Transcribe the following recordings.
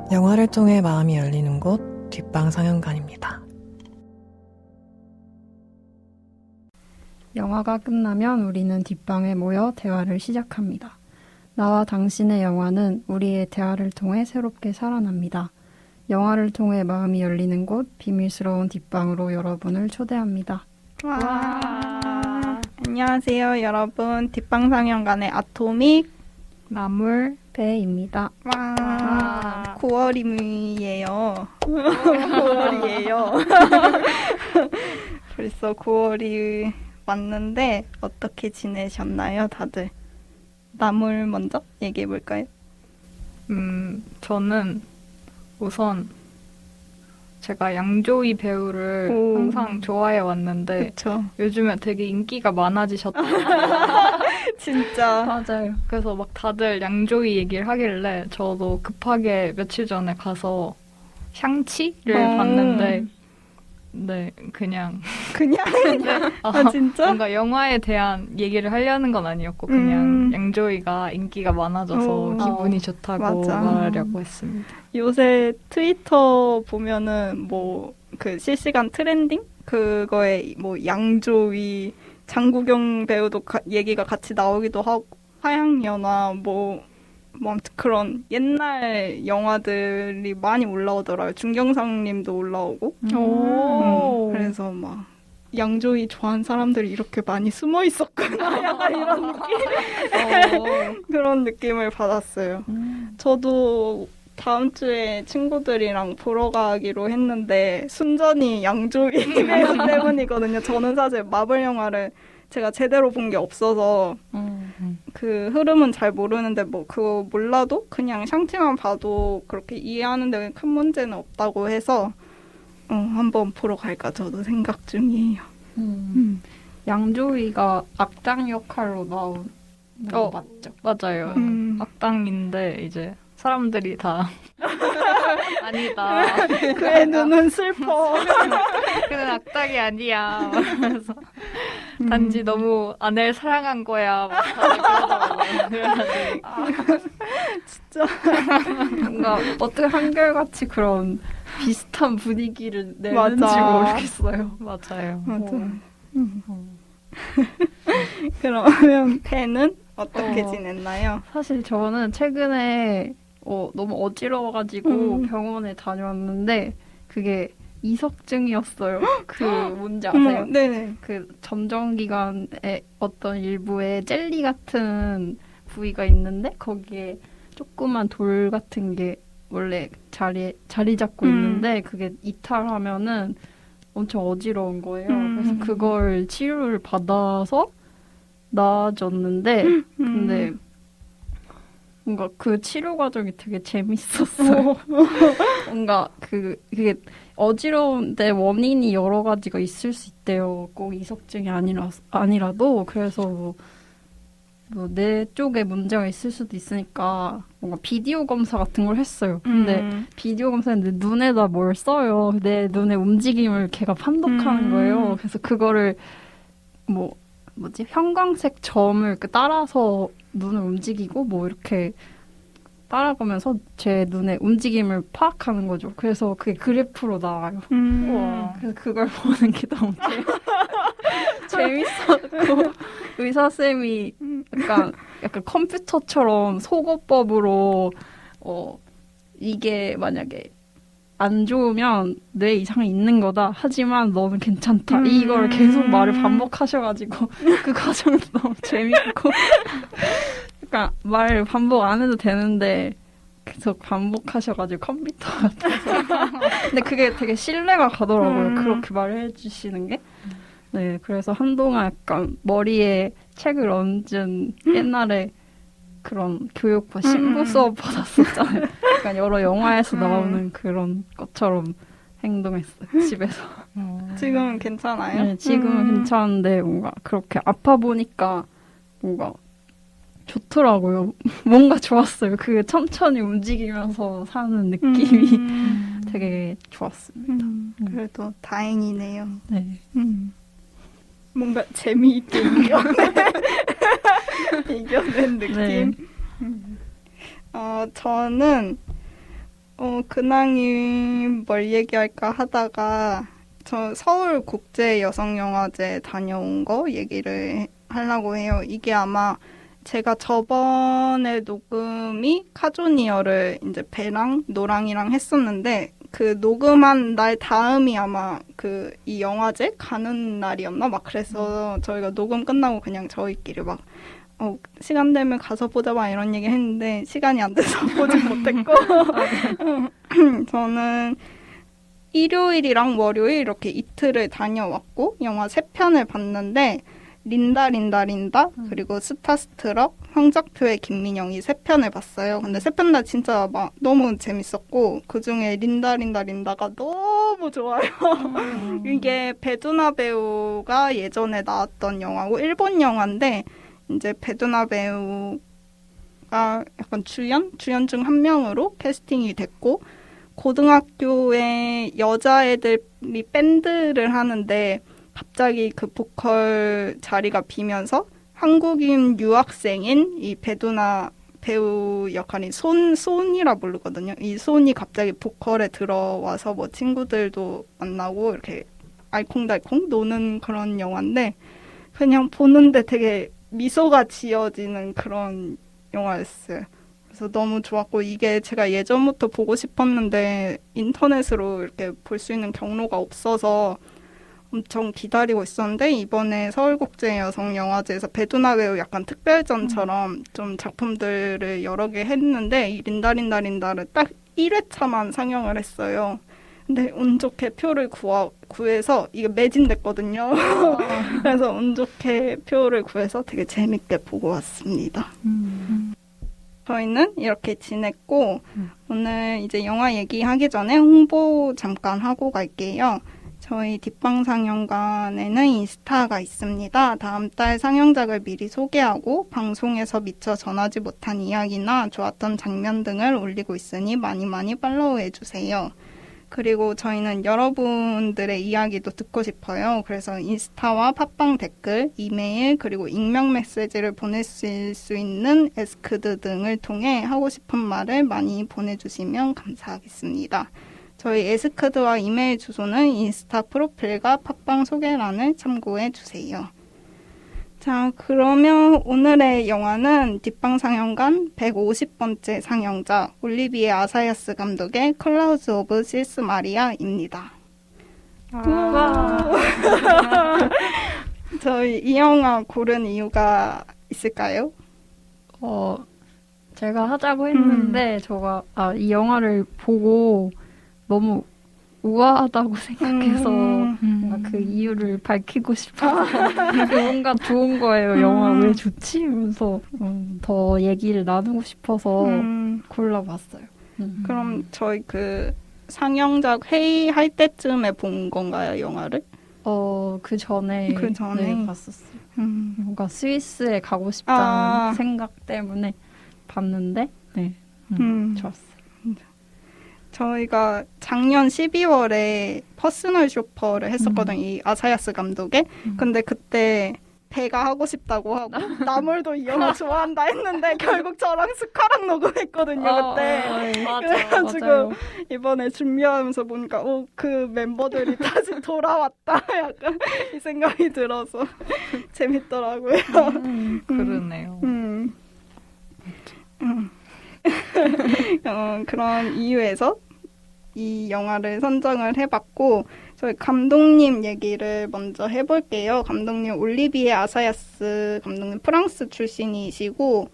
영화를 통해 마음이 열리는 곳 뒷방 상영관입니다. 영화가 끝나면 우리는 뒷방에 모여 대화를 시작합니다. 나와 당신의 영화는 우리의 대화를 통해 새롭게 살아납니다. 영화를 통해 마음이 열리는 곳 비밀스러운 뒷방으로 여러분을 초대합니다. 와. 안녕하세요, 여러분. 뒷방 상영관의 아토믹 나물 배입니다. 와. 9월이에요. 9월이에요. 벌써 9월이 왔는데 어떻게 지내셨나요, 다들? 나물 먼저 얘기해 볼까요? 저는 우선 제가 양조위 배우를 항상 좋아해 왔는데 그쵸. 요즘에 되게 인기가 많아지셨더라고요. 진짜. 맞아요. 그래서 막 다들 양조위 얘기를 하길래 저도 급하게 며칠 전에 가서 샹치를 봤는데 네, 그냥 아, 진짜? 뭔가 영화에 대한 얘기를 하려는 건 아니었고 그냥 양조위가 인기가 많아져서 기분이 좋다고 맞아. 말하려고 했습니다. 요새 트위터 보면은 뭐 그 실시간 트렌딩 그거에 뭐 양조위 장국영 배우도 얘기가 같이 나오기도 하고 화양연화 뭐 아무튼 그런 옛날 영화들이 많이 올라오더라고요. 중경상님도 올라오고. 그래서 막 양조위 좋아하는 사람들이 이렇게 많이 숨어 있었구나. 약간 이런 느낌. 그런 느낌을 받았어요. 저도 다음 주에 친구들이랑 보러 가기로 했는데 순전히 양조위 배우 때문이거든요. 저는 사실 마블 영화를 제가 제대로 본 게 없어서 그 흐름은 잘 모르는데 뭐 그거 몰라도 그냥 샹치만 봐도 그렇게 이해하는 데 큰 문제는 없다고 해서 한번 보러 갈까 저도 생각 중이에요. 양조위가 악당 역할로 나온 거 맞죠? 맞아요. 악당인데 이제 사람들이 다 아니다. 그의 눈은 슬퍼. 그는 악당이 아니야. 그래서 단지 너무 아내를 사랑한 거야. 막 다들 그러더라고요. 진짜. 뭔가 어떻게 한결같이 그런 비슷한 분위기를 내는지 맞아. 모르겠어요. 맞아요. 맞아. 그러면 팬은 어떻게 지냈나요? 사실 저는 최근에 너무 어지러워가지고 병원에 다녀왔는데 그게 이석증이었어요. 그 뭔지 아세요? 네네. 그 점정기관의 어떤 일부에 젤리 같은 부위가 있는데 거기에 조그만 돌 같은 게 원래 자리 잡고 있는데 그게 이탈하면은 엄청 어지러운 거예요. 그래서 그걸 치료를 받아서 나아졌는데 근데 뭔가 그 치료 과정이 되게 재밌었어요. 뭔가 그게 어지러운데 원인이 여러 가지가 있을 수 있대요. 꼭 이석증이 아니라도 그래서 뭐 내 쪽에 문제가 있을 수도 있으니까 뭔가 비디오 검사 같은 걸 했어요. 근데 비디오 검사인데 눈에다 뭘 써요. 내 눈의 움직임을 걔가 판독하는 거예요. 그래서 그거를 형광색 점을 따라서 눈을 움직이고 뭐 이렇게 따라가면서 제 눈의 움직임을 파악하는 거죠. 그래서 그게 그래프로 나와요. 우와. 그래서 그걸 보는 게 너무 재밌었고 의사쌤이 약간 컴퓨터처럼 속어법으로 이게 만약에 안 좋으면 뇌 이상이 있는 거다. 하지만 너는 괜찮다. 이걸 계속 말을 반복하셔가지고 그 과정도 너무 재밌고 그러니까 말 반복 안 해도 되는데 계속 반복하셔가지고 컴퓨터 같아서 근데 그게 되게 신뢰가 가더라고요. 그렇게 말해 주시는 게. 네, 그래서 한동안 약간 머리에 책을 얹은 옛날에 그런 교육과 신부 수업 받았었잖아요. 약간 여러 영화에서 나오는 그런 것처럼 행동했어요, 집에서. 지금은 괜찮아요? 네, 지금은 괜찮은데 뭔가 그렇게 아파 보니까 뭔가 좋더라고요. 뭔가 좋았어요. 그 천천히 움직이면서 사는 느낌이 되게 좋았습니다. 그래도 다행이네요. 네. 뭔가 재미있게 이겨낸 느낌. 네. 저는 근황이 뭘 얘기할까 하다가 저 서울 국제 여성영화제 다녀온 거 얘기를 하려고 해요. 이게 아마 제가 저번에 녹음이 카조니어를 이제 배랑 노랑이랑 했었는데 그 녹음한 날 다음이 아마 그 이 영화제 가는 날이었나 막 그래서 저희가 녹음 끝나고 그냥 저희끼리 막 시간 되면 가서 보자 막 이런 얘기 했는데 시간이 안 돼서 보지 못했고 저는 일요일이랑 월요일 이렇게 이틀을 다녀왔고 영화 3편을 봤는데 린다 그리고 스타스트럭 성적표의 김민영이 3편을 봤어요. 근데 3편 다 진짜 막 너무 재밌었고 그중에 린다가 너무 좋아요. 이게 배두나 배우가 예전에 나왔던 영화고 일본 영화인데 이제 배두나 배우가 약간 주연 중 한 명으로 캐스팅이 됐고 고등학교에 여자애들이 밴드를 하는데 갑자기 그 보컬 자리가 비면서 한국인 유학생인 이 배두나 배우 역할인 손이라 부르거든요. 이 손이 갑자기 보컬에 들어와서 뭐 친구들도 만나고 이렇게 알콩달콩 노는 그런 영화인데 그냥 보는데 되게 미소가 지어지는 그런 영화였어요. 그래서 너무 좋았고 이게 제가 예전부터 보고 싶었는데 인터넷으로 이렇게 볼 수 있는 경로가 없어서 엄청 기다리고 있었는데 이번에 서울국제여성영화제에서 배두나 배우 약간 특별전처럼 좀 작품들을 여러 개 했는데 이 린다를 딱 1회차만 상영을 했어요. 근데 운 좋게 표를 구해서 이게 매진됐거든요. 그래서 운 좋게 표를 구해서 되게 재밌게 보고 왔습니다. 저희는 이렇게 지냈고 오늘 이제 영화 얘기하기 전에 홍보 잠깐 하고 갈게요. 저희 뒷방상영관에는 인스타가 있습니다. 다음 달 상영작을 미리 소개하고 방송에서 미처 전하지 못한 이야기나 좋았던 장면 등을 올리고 있으니 많이 팔로우해주세요. 그리고 저희는 여러분들의 이야기도 듣고 싶어요. 그래서 인스타와 팟빵 댓글, 이메일, 그리고 익명 메시지를 보내실 수 있는 에스크드 등을 통해 하고 싶은 말을 많이 보내주시면 감사하겠습니다. 저희 에스크드와 이메일 주소는 인스타 프로필과 팟빵 소개란을 참고해주세요. 자, 그러면 오늘의 영화는 뒷방상영관 150번째 상영작 올리비에 아사야스 감독의 클라우즈 오브 실스 마리아입니다. 저희 이 영화 고른 이유가 있을까요? 제가 하자고 했는데 이 영화를 보고 너무 우아하다고 생각해서 뭔가 그 이유를 밝히고 싶어서 뭔가 좋은 거예요. 영화 왜 좋지? 이러면서 더 얘기를 나누고 싶어서 골라봤어요. 그럼 저희 그 상영작 회의할 때쯤에 본 건가요, 영화를? 그 전에 네, 봤었어요. 뭔가 스위스에 가고 싶다는 생각 때문에 봤는데 좋았어요. 저희가 작년 12월에 퍼스널 쇼퍼를 했었거든요. 이 아사야스 감독의. 근데 그때 배가 하고 싶다고 하고 나물도 이 영화 좋아한다 했는데 결국 저랑 스카랑 녹음했거든요. 그때. 그래가지고 맞아요. 이번에 준비하면서 보니까 그 멤버들이 다시 돌아왔다. 약간 이 생각이 들어서 재밌더라고요. 그러네요. 그런 이유에서 이 영화를 선정을 해봤고 저희 감독님 얘기를 먼저 해볼게요. 감독님 올리비에 아사야스 감독님 프랑스 출신이시고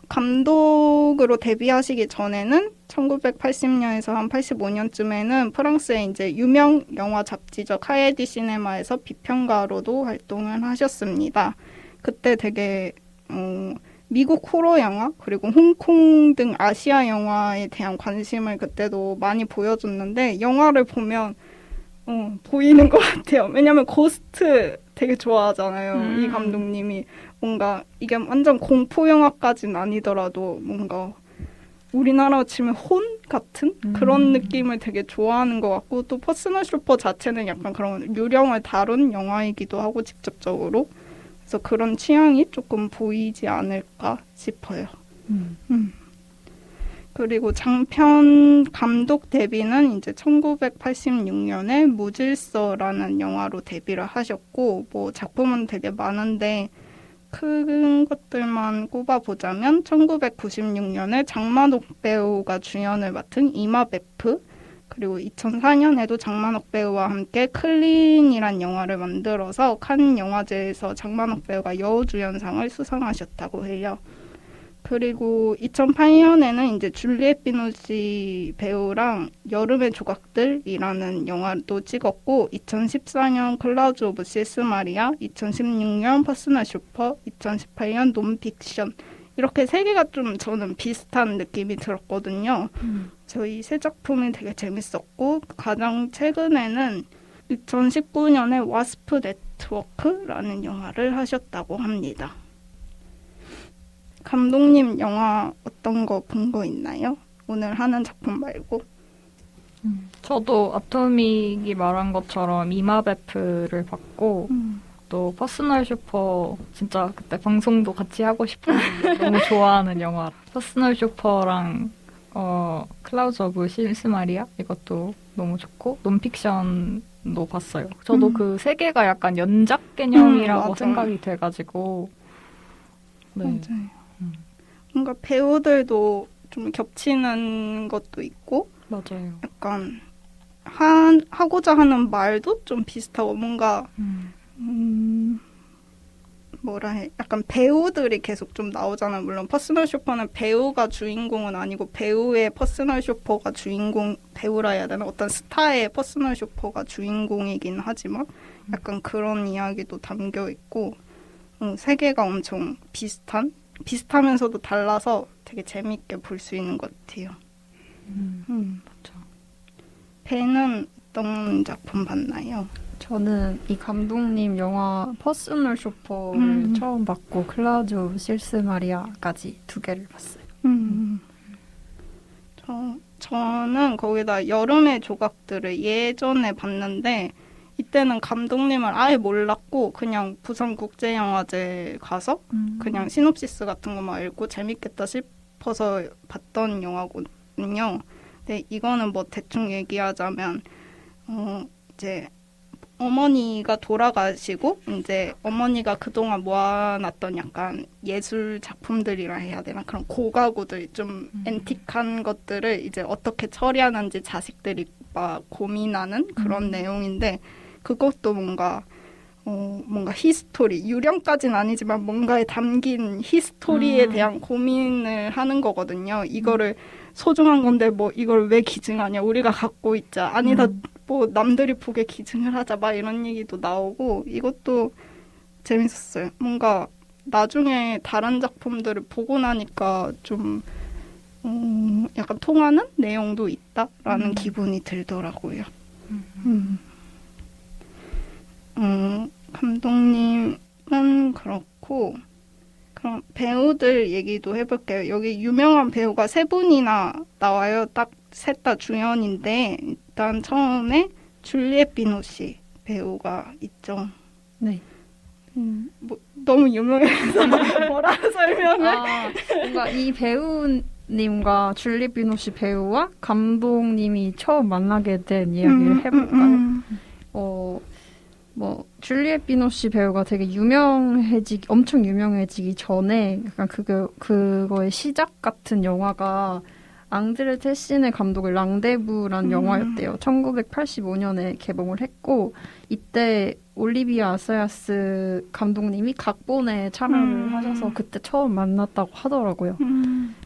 감독으로 데뷔하시기 전에는 1980년에서 한 85년쯤에는 프랑스의 이제 유명 영화 잡지죠. 카에디 시네마에서 비평가로도 활동을 하셨습니다. 그때 되게 미국 호러 영화 그리고 홍콩 등 아시아 영화에 대한 관심을 그때도 많이 보여줬는데 영화를 보면 보이는 것 같아요. 왜냐면 고스트 되게 좋아하잖아요. 이 감독님이 뭔가 이게 완전 공포 영화까지는 아니더라도 뭔가 우리나라로 치면 혼 같은 그런 느낌을 되게 좋아하는 것 같고 또 퍼스널 쇼퍼 자체는 약간 그런 유령을 다룬 영화이기도 하고 직접적으로 그래서 그런 취향이 조금 보이지 않을까 싶어요. 그리고 장편 감독 데뷔는 이제 1986년에 무질서라는 영화로 데뷔를 하셨고, 뭐 작품은 되게 많은데 큰 것들만 꼽아보자면 1996년에 장만옥 배우가 주연을 맡은 이마베프, 그리고 2004년에도 장만옥 배우와 함께 클린이란 영화를 만들어서 칸 영화제에서 장만옥 배우가 여우주연상을 수상하셨다고 해요. 그리고 2008년에는 이제 줄리엣 비노시 배우랑 여름의 조각들이라는 영화도 찍었고, 2014년 클라우드 오브 시스 마리아, 2016년 퍼스널 슈퍼, 2018년 논픽션, 이렇게 세 개가 좀 저는 비슷한 느낌이 들었거든요. 저희 세 작품이 되게 재밌었고, 가장 최근에는 2019년에 와스프 네트워크라는 영화를 하셨다고 합니다. 감독님 영화 어떤 거 본 거 있나요? 오늘 하는 작품 말고. 저도 아토믹이 말한 것처럼 이마베프를 봤고 또 퍼스널 슈퍼 진짜 그때 방송도 같이 하고 싶었는데 너무 좋아하는 영화. 퍼스널 슈퍼랑 클라우드 오브 시스 마리아 이것도 너무 좋고 논픽션도 봤어요. 저도 그 세 개가 약간 연작 개념이라고 맞아요. 생각이 돼가지고 네. 맞아요. 뭔가 배우들도 좀 겹치는 것도 있고, 맞아요. 약간 하고자 하는 말도 좀 비슷하고, 뭔가 뭐라 해, 약간 배우들이 계속 좀 나오잖아요. 물론 퍼스널 쇼퍼는 배우가 주인공은 아니고 배우의 퍼스널 쇼퍼가 주인공, 배우라 해야 되나? 어떤 스타의 퍼스널 쇼퍼가 주인공이긴 하지만 약간 그런 이야기도 담겨 있고, 세계가 엄청 비슷하면서도 달라서 되게 재밌게 볼 수 있는 것 같아요. 맞죠. 배는 어떤 작품 봤나요? 저는 이 감독님 영화 퍼스널 쇼퍼를 처음 봤고 클라우드 오브 실스 마리아까지 두 개를 봤어요. 저는 거기다 여름의 조각들을 예전에 봤는데 이때는 감독님을 아예 몰랐고 그냥 부산국제영화제 가서 그냥 시놉시스 같은 것만 읽고 재밌겠다 싶어서 봤던 영화거든요. 근데 이거는 뭐 대충 얘기하자면 이제 어머니가 돌아가시고 이제 어머니가 그동안 모아놨던 약간 예술 작품들이라 해야 되나, 그런 고가구들 좀 앤틱한 것들을 이제 어떻게 처리하는지 자식들이 막 고민하는 그런 내용인데, 그것도 뭔가 히스토리, 유령까지는 아니지만 뭔가에 담긴 히스토리에 대한 고민을 하는 거거든요. 이거를 소중한 건데 뭐 이걸 왜 기증하냐, 우리가 갖고 있자, 아니다 뭐 남들이 보게 기증을 하자, 막 이런 얘기도 나오고, 이것도 재밌었어요. 뭔가 나중에 다른 작품들을 보고 나니까 좀 약간 통하는 내용도 있다라는 기분이 들더라고요. 감독님은 그렇고, 그럼 배우들 얘기도 해볼게요. 여기 유명한 배우가 세 분이나 나와요. 딱 셋 다 주연인데, 일단 처음에 줄리엣 비노시 배우가 있죠. 네. 뭐 너무 유명해서 뭐라 설명을. 뭔가 이 배우님과 줄리엣 비노시 배우와 감독님이 처음 만나게 된 이야기를 해볼까요? 뭐 줄리엣 비노시 배우가 되게 엄청 유명해지기 전에 약간 그거의 시작 같은 영화가 앙드레 테시네 감독의 랑데부라는 영화였대요. 1985년에 개봉을 했고, 이때 올리비아 아사야스 감독님이 각본에 참여를 하셔서 그때 처음 만났다고 하더라고요.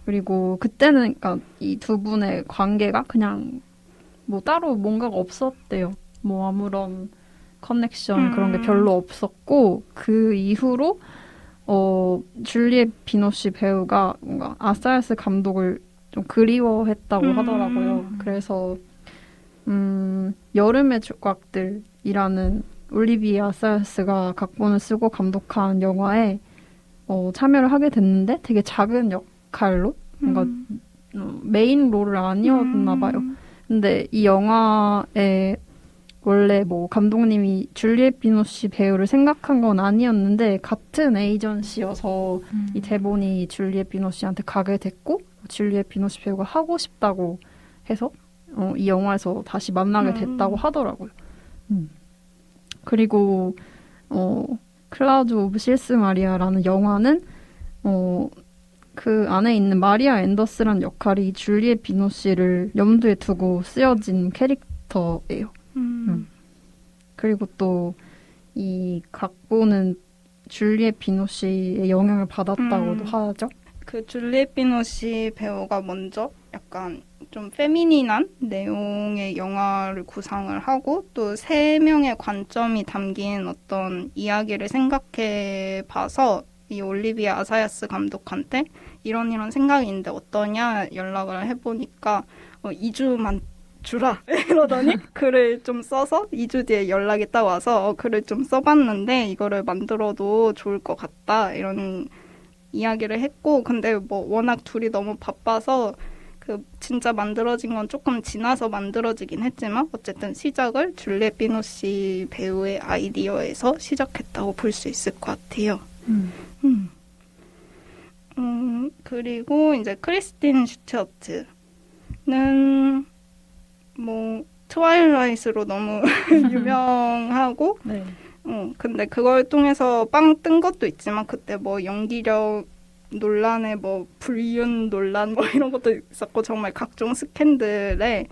그리고 그때는 그러니까 이 두 분의 관계가 그냥 뭐 따로 뭔가가 없었대요. 뭐 아무런 커넥션 그런 게 별로 없었고, 그 이후로 줄리엣 비노시 배우가 뭔가 아사야스 감독을 좀 그리워했다고 하더라고요. 그래서 여름의 조각들이라는 올리비아 아사야스가 각본을 쓰고 감독한 영화에 참여를 하게 됐는데, 되게 작은 역할로 뭔가 메인 롤은 아니었나 봐요. 근데 이 영화에 원래 뭐 감독님이 줄리엣 비노시 배우를 생각한 건 아니었는데 같은 에이전시여서 이 대본이 줄리엣 비노시한테 가게 됐고, 줄리엣 비노시 배우가 하고 싶다고 해서 이 영화에서 다시 만나게 됐다고 하더라고요. 그리고 클라우드 오브 실스 마리아라는 영화는 그 안에 있는 마리아 앤더스라는 역할이 줄리엣 비노시를 염두에 두고 쓰여진 캐릭터예요. 그리고 또 이 각본은 줄리엣 비노시의 영향을 받았다고도 하죠. 그 줄리엣 비노시 배우가 먼저 약간 좀 페미닌한 내용의 영화를 구상을 하고 또 세 명의 관점이 담긴 어떤 이야기를 생각해 봐서 이 올리비아 아사야스 감독한테 이런 생각이 있는데 어떠냐 연락을 해보니까 2주만 주라 이러더니 글을 좀 써서 2주 뒤에 연락이 딱 와서 글을 좀 써봤는데 이거를 만들어도 좋을 것 같다 이런 이야기를 했고 근데 뭐 워낙 둘이 너무 바빠서 그 진짜 만들어진 건 조금 지나서 만들어지긴 했지만 어쨌든 시작을 줄리엣 비노시 배우의 아이디어에서 시작했다고 볼 수 있을 것 같아요. 그리고 이제 크리스틴 슈튜어트는 뭐 트와일라이트로 너무 유명하고 네. 근데 그걸 통해서 빵 뜬 것도 있지만 그때 뭐 연기력 논란에 뭐 불륜 논란 뭐 이런 것도 있었고 정말 각종 스캔들에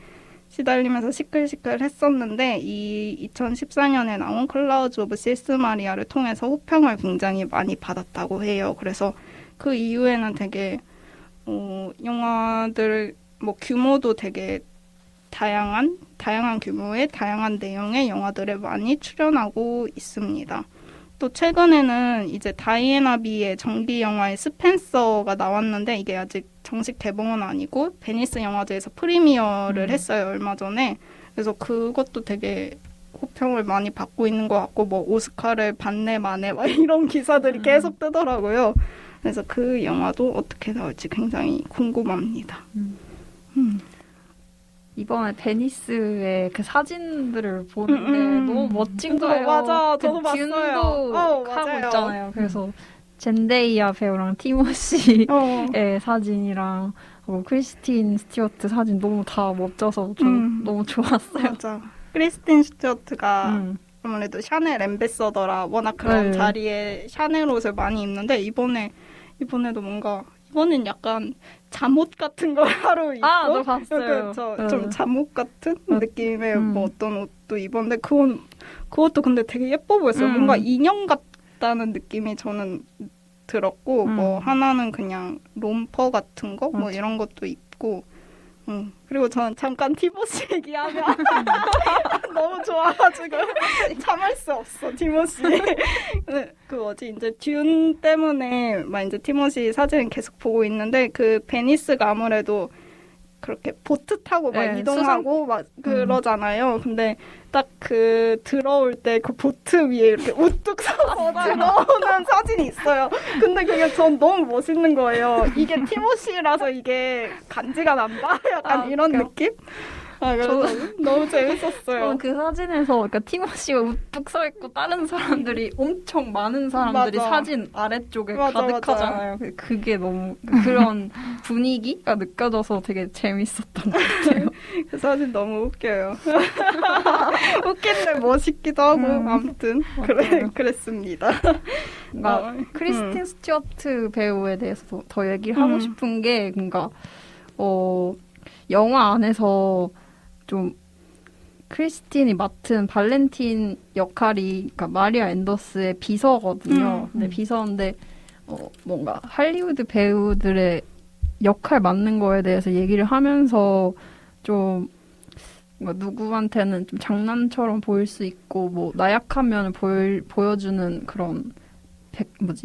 시달리면서 시끌시끌 했었는데 이 2014년에 나온 클라우드 오브 실스 마리아를 통해서 호평을 굉장히 많이 받았다고 해요. 그래서 그 이후에는 되게 영화들 뭐 규모도 되게 다양한 규모의 다양한 내용의 영화들에 많이 출연하고 있습니다. 또 최근에는 이제 다이애나 비의 정기 영화의 스펜서가 나왔는데 이게 아직 정식 개봉은 아니고 베니스 영화제에서 프리미어를 했어요 얼마 전에. 그래서 그것도 되게 호평을 많이 받고 있는 것 같고 뭐 오스카를 받네 마네 막 이런 기사들이 계속 뜨더라고요. 그래서 그 영화도 어떻게 나올지 굉장히 궁금합니다. 이번에 베니스의 그 사진들을 보는데 너무 멋진 거예요. 맞아, 그 저도 봤어요. 듀도 하고 맞아요. 있잖아요. 그래서 젠데이아 배우랑 티모시의 사진이랑 크리스틴 스튜어트 사진 너무 다 멋져서 저 너무 좋았어요. 맞아. 크리스틴 스튜어트가 아무래도 샤넬 앰베서더라 워낙 그런 네. 자리에 샤넬 옷을 많이 입는데 이번에도 뭔가 이거는 약간 잠옷 같은 거 하루 입고 너 봤어요. 좀 잠옷 같은 느낌의 뭐 어떤 옷도 입었는데 그것도 근데 되게 예뻐 보였어요. 뭔가 인형 같다는 느낌이 저는 들었고 뭐 하나는 그냥 롬퍼 같은 거 뭐 이런 것도 입고 그리고 저는 잠깐 티모시 얘기하면 너무 좋아가지고 참을 수 없어 티모시. 그 뭐지 이제 듄 때문에 막 이제 티모시 사진 계속 보고 있는데 그 베니스가 아무래도 그렇게 보트 타고 막 이동하고 막 그러잖아요. 근데 딱 그 들어올 때 그 보트 위에 이렇게 우뚝 서서 들어오는 사진이 있어요. 근데 그게 전 너무 멋있는 거예요. 이게 티모시라서 이게 간지가 난다? 약간 이런 느낌? 그래서 너무 재밌었어요. 그 사진에서 그러니까 티모시가 우뚝 서 있고 다른 사람들이 엄청 많은 사람들이 맞아. 사진 아래쪽에 맞아, 가득하잖아요. 그게 너무 그런 분위기가 느껴져서 되게 재밌었던 것 같아요. 그 사진 너무 웃겨요. 웃긴데 멋있기도 하고 아무튼 그랬습니다. 그러니까 크리스틴 스튜어트 배우에 대해서 더 얘기를 하고 싶은 게 뭔가 영화 안에서 좀 크리스틴이 맡은 발렌틴 역할이 그러니까 마리아 앤더스의 비서거든요. 근데 비서인데 뭔가 할리우드 배우들의 역할 맡는 거에 대해서 얘기를 하면서 좀 뭔가 누구한테는 좀 장난처럼 보일 수 있고 뭐 나약한 면을 보여주는 그런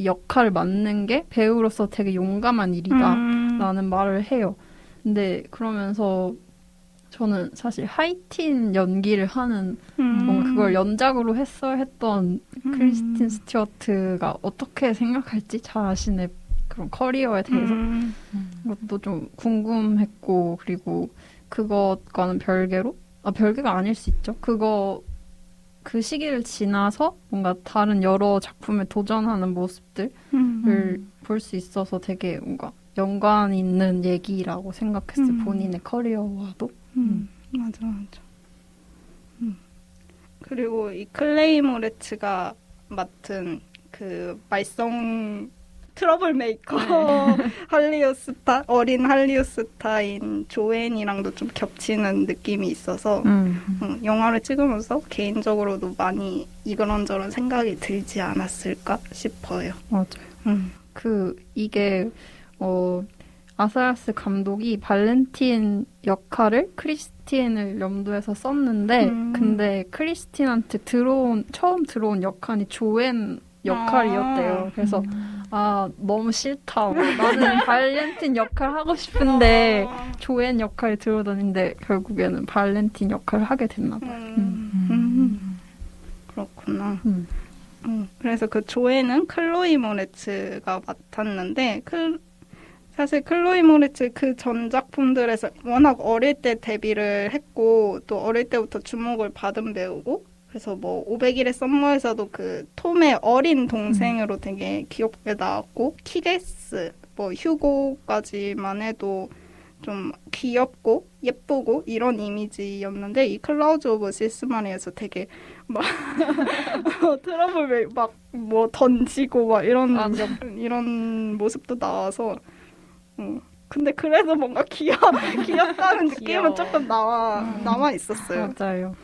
역할을 맡는 게 배우로서 되게 용감한 일이다라는 말을 해요. 근데 그러면서 저는 사실 하이틴 연기를 하는 뭔가 그걸 연작으로 했던 크리스틴 스튜어트가 어떻게 생각할지 자신의 그런 커리어에 대해서 그것도 좀 궁금했고 그리고 그것과는 별개로 별개가 아닐 수 있죠. 그 시기를 지나서 뭔가 다른 여러 작품에 도전하는 모습들을 볼 수 있어서 되게 뭔가 연관 있는 얘기라고 생각했어요. 본인의 커리어와도. 맞아. 그리고 이 클레이 모레츠가 맡은 그 말썽 트러블 메이커 어린 할리우드 스타인 조앤이랑도 좀 겹치는 느낌이 있어서 영화를 찍으면서 개인적으로도 많이 이런저런 생각이 들지 않았을까 싶어요. 맞아요. 이게 아사야스 감독이 발렌틴 역할을 크리스틴을 염두에서 썼는데 근데 크리스틴한테 처음 들어온 역할이 조앤 역할이었대요. 그래서 너무 싫다. 나는 발렌틴 역할 하고 싶은데 조앤 역할이 들어오는데 결국에는 발렌틴 역할을 하게 됐나 봐요. 그렇구나. 그래서 그 조앤은 클로이 모레츠가 맡았는데 사실 클로이 모레츠 그 전 작품들에서 워낙 어릴 때 데뷔를 했고 또 어릴 때부터 주목을 받은 배우고 그래서 뭐 500일의 썸머에서도 그 톰의 어린 동생으로 되게 귀엽게 나왔고 키게스, 뭐 휴고까지만 해도 좀 귀엽고 예쁘고 이런 이미지였는데 이 클라우즈 오브 시스마니에서 되게 막 트러블 막 뭐 던지고 막 이런 모습도 나와서 근데 그래도 뭔가 귀엽다는 느낌은 조금 남아 있었어요. 맞아요.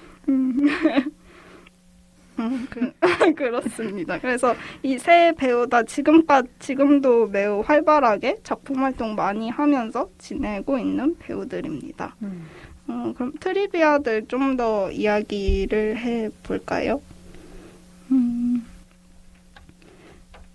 그렇습니다. 그래서 이 세 배우 다 지금도 매우 활발하게 작품 활동 많이 하면서 지내고 있는 배우들입니다. 그럼 트리비아들 좀 더 이야기를 해볼까요?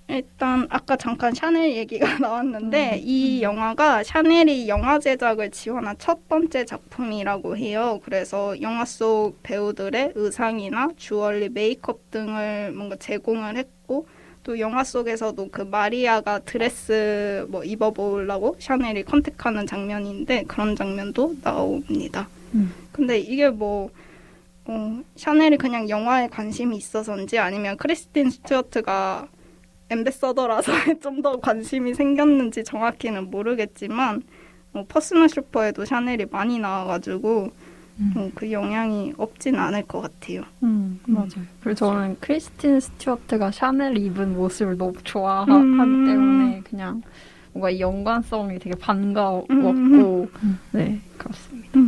일단 아까 잠깐 샤넬 얘기가 나왔는데 이 영화가 샤넬이 영화 제작을 지원한 첫 번째 작품이라고 해요. 그래서 영화 속 배우들의 의상이나 주얼리, 메이크업 등을 뭔가 제공을 했고 또 영화 속에서도 그 마리아가 드레스 뭐 입어보려고 샤넬이 컨택하는 장면인데 그런 장면도 나옵니다. 근데 이게 샤넬이 그냥 영화에 관심이 있어서인지 아니면 크리스틴 스튜어트가 앰베서더라서 좀 더 관심이 생겼는지 정확히는 모르겠지만 퍼스널 쇼퍼에도 샤넬이 많이 나와가지고 그 영향이 없진 않을 것 같아요. 맞아요. 그리고 저는 크리스틴 스튜어트가 샤넬 입은 모습을 너무 좋아하기 때문에 그냥 뭔가 이 연관성이 되게 반가웠고 네, 그렇습니다.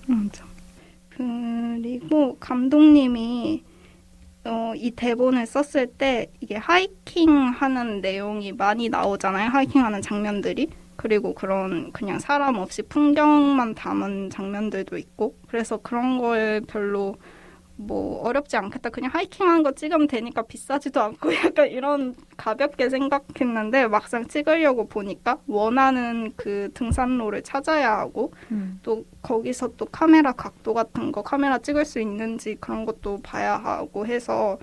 맞아. 그리고 감독님이 이 대본을 썼을 때 이게 하이킹하는 내용이 많이 나오잖아요. 하이킹하는 장면들이. 그리고 그런 그냥 사람 없이 풍경만 담은 장면들도 있고 그래서 그런 걸 별로 어렵지 않겠다. 그냥 하이킹하는 거 찍으면 되니까 비싸지도 않고 약간 이런 가볍게 생각했는데 막상 찍으려고 보니까 원하는 그 등산로를 찾아야 하고 또 거기서 또 카메라 각도 같은 거 카메라 찍을 수 있는지 그런 것도 봐야 하고 해서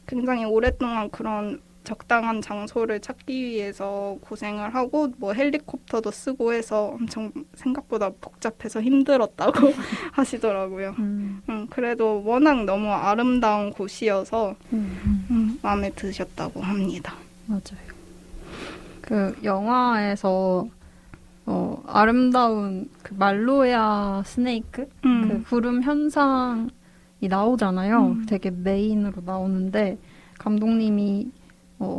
굉장히 오랫동안 그런 적당한 장소를 찾기 위해서 고생을 하고 헬리콥터도 쓰고 해서 엄청 생각보다 복잡해서 힘들었다고 하시더라고요. 그래도 워낙 너무 아름다운 곳이어서 마음에 드셨다고 합니다. 맞아요. 그 영화에서 아름다운 그 말로야 스네이크 그 구름 현상이 나오잖아요. 되게 메인으로 나오는데 감독님이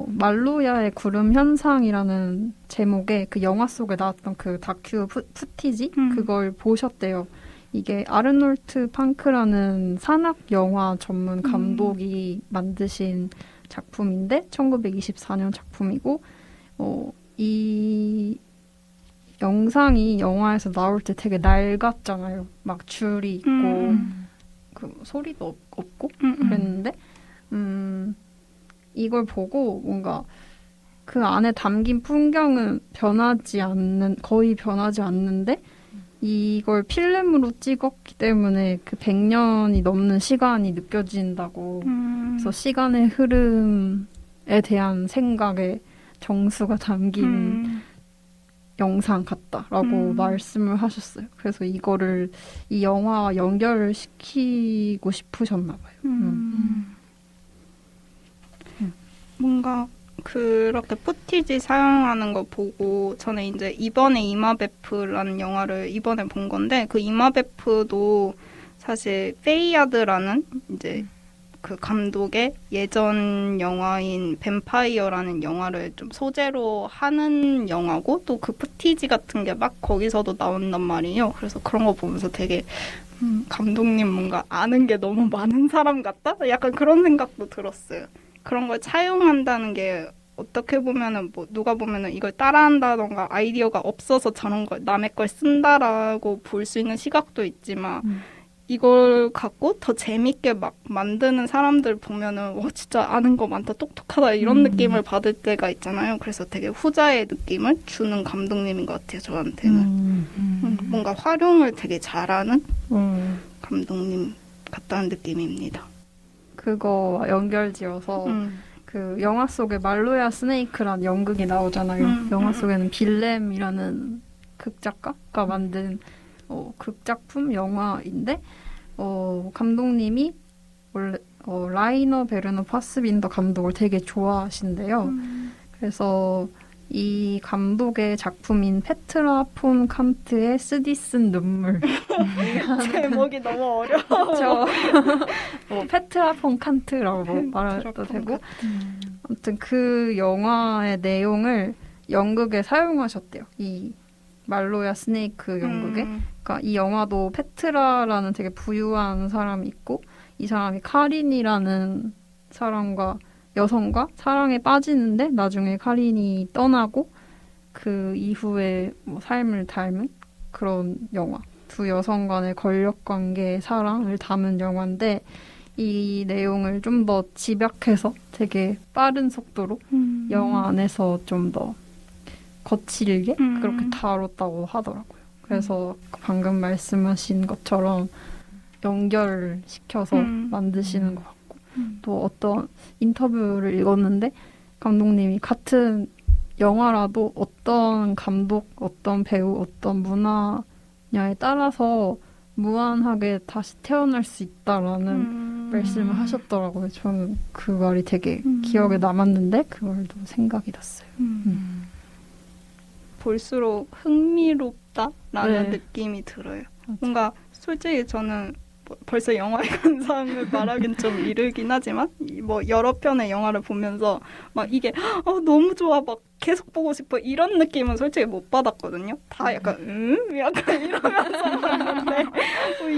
말로야의 구름 현상이라는 제목의 그 영화 속에 나왔던 그 다큐 푸티지 그걸 보셨대요. 이게 아르놀트 팡크라는 산악 영화 전문 감독이 만드신 작품인데 1924년 작품이고 이 영상이 영화에서 나올 때 되게 낡았잖아요. 막 줄이 있고 그 소리도 없고 그랬는데 이걸 보고 뭔가 그 안에 담긴 풍경은 거의 변하지 않는데 이걸 필름으로 찍었기 때문에 그 100년이 넘는 시간이 느껴진다고 그래서 시간의 흐름에 대한 생각에 정수가 담긴 영상 같다라고 말씀을 하셨어요. 그래서 이거를 이 영화와 연결을 시키고 싶으셨나 봐요. 뭔가 그렇게 푸티지 사용하는 거 보고 저는 이제 이번에 이마베프라는 영화를 이번에 본 건데 그 이마베프도 사실 페이야드라는 이제 그 감독의 예전 영화인 뱀파이어라는 영화를 좀 소재로 하는 영화고 또 그 푸티지 같은 게 막 거기서도 나온단 말이에요. 그래서 그런 거 보면서 되게 감독님 뭔가 아는 게 너무 많은 사람 같다? 약간 그런 생각도 들었어요. 그런 걸 차용한다는 게 어떻게 보면은 뭐 누가 보면은 이걸 따라한다던가 아이디어가 없어서 저런 걸 남의 걸 쓴다라고 볼 수 있는 시각도 있지만 이걸 갖고 더 재밌게 막 만드는 사람들 보면은 와 진짜 아는 거 많다 똑똑하다 이런 느낌을 받을 때가 있잖아요. 그래서 되게 후자의 느낌을 주는 감독님인 것 같아요. 저한테는 뭔가 활용을 되게 잘하는 감독님 같다는 느낌입니다. 그거와 연결지어서 그 영화 속에 말로야 스네이크란 연극이 나오잖아요. 영화 속에는 빌렘이라는 극작가가 만든 극작품 영화인데 감독님이 원래 라이너 베르너 파스빈더 감독을 되게 좋아하신대요. 그래서 이 감독의 작품인 페트라 폰 칸트의 쓰디 쓴 눈물 제목이 너무 어려워. 그렇죠. 페트라 폰 칸트라고 말해도 되고 아무튼 그 영화의 내용을 연극에 사용하셨대요. 이 말로야 스네이크 연극에. 그러니까 이 영화도 페트라라는 되게 부유한 사람이 있고 이 사람이 카린이라는 여성과 사랑에 빠지는데 나중에 카린이 떠나고 그 이후에 뭐 삶을 닮은 그런 영화. 두 여성 간의 권력관계의 사랑을 담은 영화인데 이 내용을 좀 더 집약해서 되게 빠른 속도로 영화 안에서 좀 더 거칠게 그렇게 다뤘다고 하더라고요. 그래서 방금 말씀하신 것처럼 연결시켜서 만드시는 것 같고 또 어떤 인터뷰를 읽었는데 감독님이 같은 영화라도 어떤 감독, 어떤 배우, 어떤 문화냐에 따라서 무한하게 다시 태어날 수 있다라는 말씀을 하셨더라고요. 저는 그 말이 되게 기억에 남았는데 그 말도 생각이 났어요. 볼수록 흥미롭다라는 네. 느낌이 들어요. 맞아. 뭔가 솔직히 저는 벌써 영화의 감상을 말하긴 좀 이르긴 하지만 뭐 여러 편의 영화를 보면서 막 이게 너무 좋아 막 계속 보고 싶어 이런 느낌은 솔직히 못 받았거든요. 다 약간 약간 이러면서 봤는데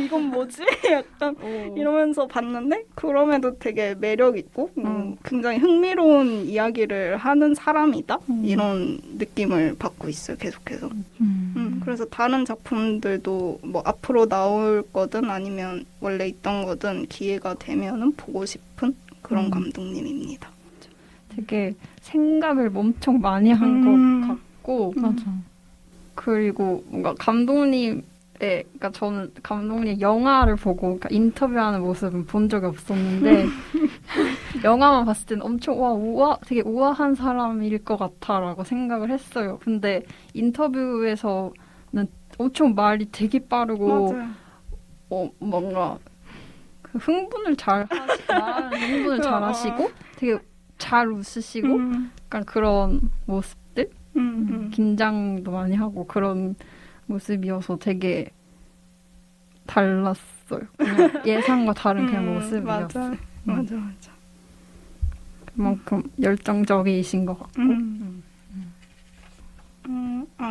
이건 뭐지? 약간 이러면서 봤는데 그럼에도 되게 매력 있고 굉장히 흥미로운 이야기를 하는 사람이다 이런 느낌을 받고 있어요. 계속해서. 그래서 다른 작품들도 뭐 앞으로 나올 거든 아니면 원래 있던 거든 기회가 되면은 보고 싶은 그런 감독님입니다. 되게 생각을 엄청 많이 한 것 같고 맞아. 그리고 뭔가 그러니까 저는 감독님 영화를 보고 그러니까 인터뷰하는 모습은 본 적이 없었는데 영화만 봤을 때는 엄청 되게 우아한 사람일 것 같아라고 생각을 했어요. 근데 인터뷰에서는 엄청 말이 되게 빠르고 뭔가 그 흥분을 말하는 흥분을 잘 하시고 되게 잘 웃으시고 약간 그런 모습들 긴장도 많이 하고 그런 모습이어서 되게 달랐어요. 그냥 예상과 다른 그냥 모습이었어요. 맞아. 그만큼 열정적이신 것 같고.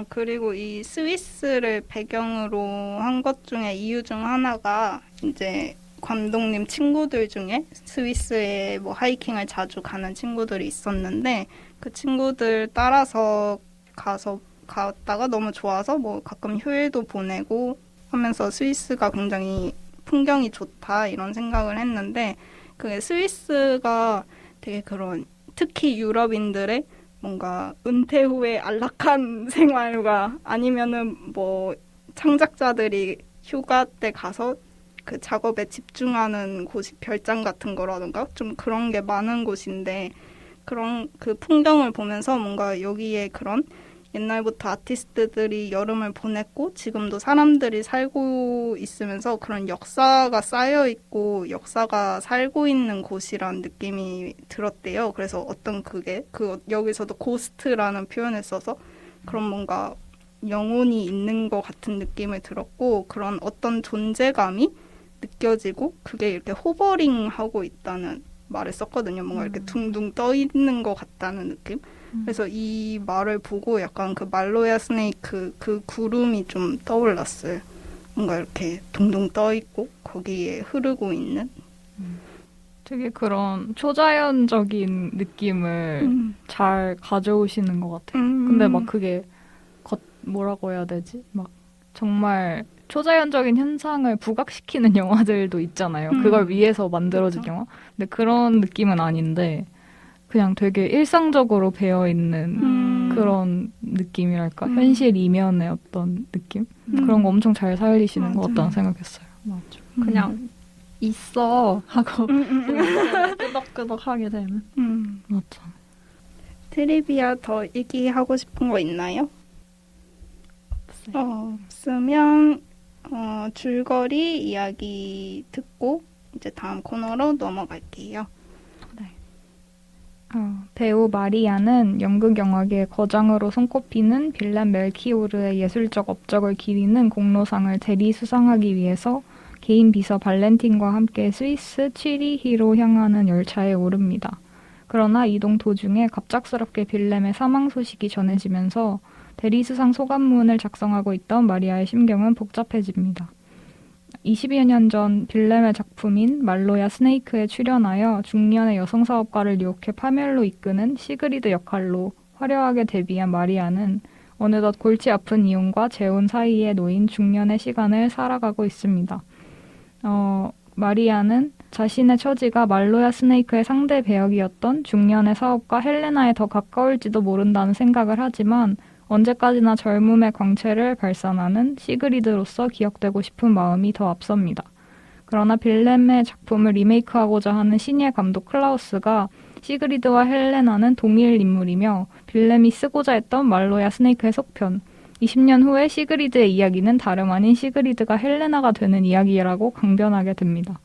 그리고 이 스위스를 배경으로 한 것 중에 이유 중 하나가 이제 감독님 친구들 중에 스위스에 뭐 하이킹을 자주 가는 친구들이 있었는데 그 친구들 따라서 갔다가 너무 좋아서 뭐 가끔 휴일도 보내고 하면서 스위스가 굉장히 풍경이 좋다 이런 생각을 했는데 그게 스위스가 되게 그런 특히 유럽인들의 뭔가 은퇴 후에 안락한 생활과 아니면은 뭐 창작자들이 휴가 때 가서 그 작업에 집중하는 곳이 별장 같은 거라던가 좀 그런 게 많은 곳인데 그런 그 풍경을 보면서 뭔가 여기에 그런 옛날부터 아티스트들이 여름을 보냈고 지금도 사람들이 살고 있으면서 그런 역사가 쌓여 있고 역사가 살고 있는 곳이라는 느낌이 들었대요. 그래서 어떤 여기서도 고스트라는 표현을 써서 그런 뭔가 영혼이 있는 것 같은 느낌을 들었고 그런 어떤 존재감이 느껴지고 그게 이렇게 호버링하고 있다는 말을 썼거든요. 뭔가 이렇게 둥둥 떠 있는 것 같다는 느낌. 그래서 이 말을 보고 약간 그 말로야 스네이크 그 구름이 좀 떠올랐어요. 뭔가 이렇게 둥둥 떠 있고 거기에 흐르고 있는. 되게 그런 초자연적인 느낌을 잘 가져오시는 것 같아요. 근데 막 그게 뭐라고 해야 되지? 막 정말 초자연적인 현상을 부각시키는 영화들도 있잖아요. 그걸 위해서 만들어진 그렇죠. 영화. 근데 그런 느낌은 아닌데 그냥 되게 일상적으로 배어있는 그런 느낌이랄까? 현실 이면의 어떤 느낌? 그런 거 엄청 잘 살리시는 것 같다는 생각했어요. 맞아. 그냥 있어 하고 끄덕끄덕 하게 되는. 맞아. 트리비아 더 얘기하고 싶은 거 있나요? 없으면 줄거리 이야기 듣고 이제 다음 코너로 넘어갈게요. 배우 마리아는 연극 영화계의 거장으로 손꼽히는 빌렘 멜키오르의 예술적 업적을 기리는 공로상을 대리 수상하기 위해서 개인 비서 발렌틴과 함께 스위스 취리히로 향하는 열차에 오릅니다. 그러나 이동 도중에 갑작스럽게 빌렘의 사망 소식이 전해지면서 대리 수상 소감문을 작성하고 있던 마리아의 심경은 복잡해집니다. 20여 년 전 빌렘의 작품인 말로야 스네이크에 출연하여 중년의 여성 사업가를 유혹해 파멸로 이끄는 시그리드 역할로 화려하게 데뷔한 마리아는 어느덧 골치 아픈 이혼과 재혼 사이에 놓인 중년의 시간을 살아가고 있습니다. 마리아는 자신의 처지가 말로야 스네이크의 상대 배역이었던 중년의 사업가 헬레나에 더 가까울지도 모른다는 생각을 하지만 언제까지나 젊음의 광채를 발산하는 시그리드로서 기억되고 싶은 마음이 더 앞섭니다. 그러나 빌렘의 작품을 리메이크하고자 하는 신예 감독 클라우스가 시그리드와 헬레나는 동일 인물이며 빌렘이 쓰고자 했던 말로야 스네이크의 속편, 20년 후에 시그리드의 이야기는 다름 아닌 시그리드가 헬레나가 되는 이야기라고 강변하게 됩니다.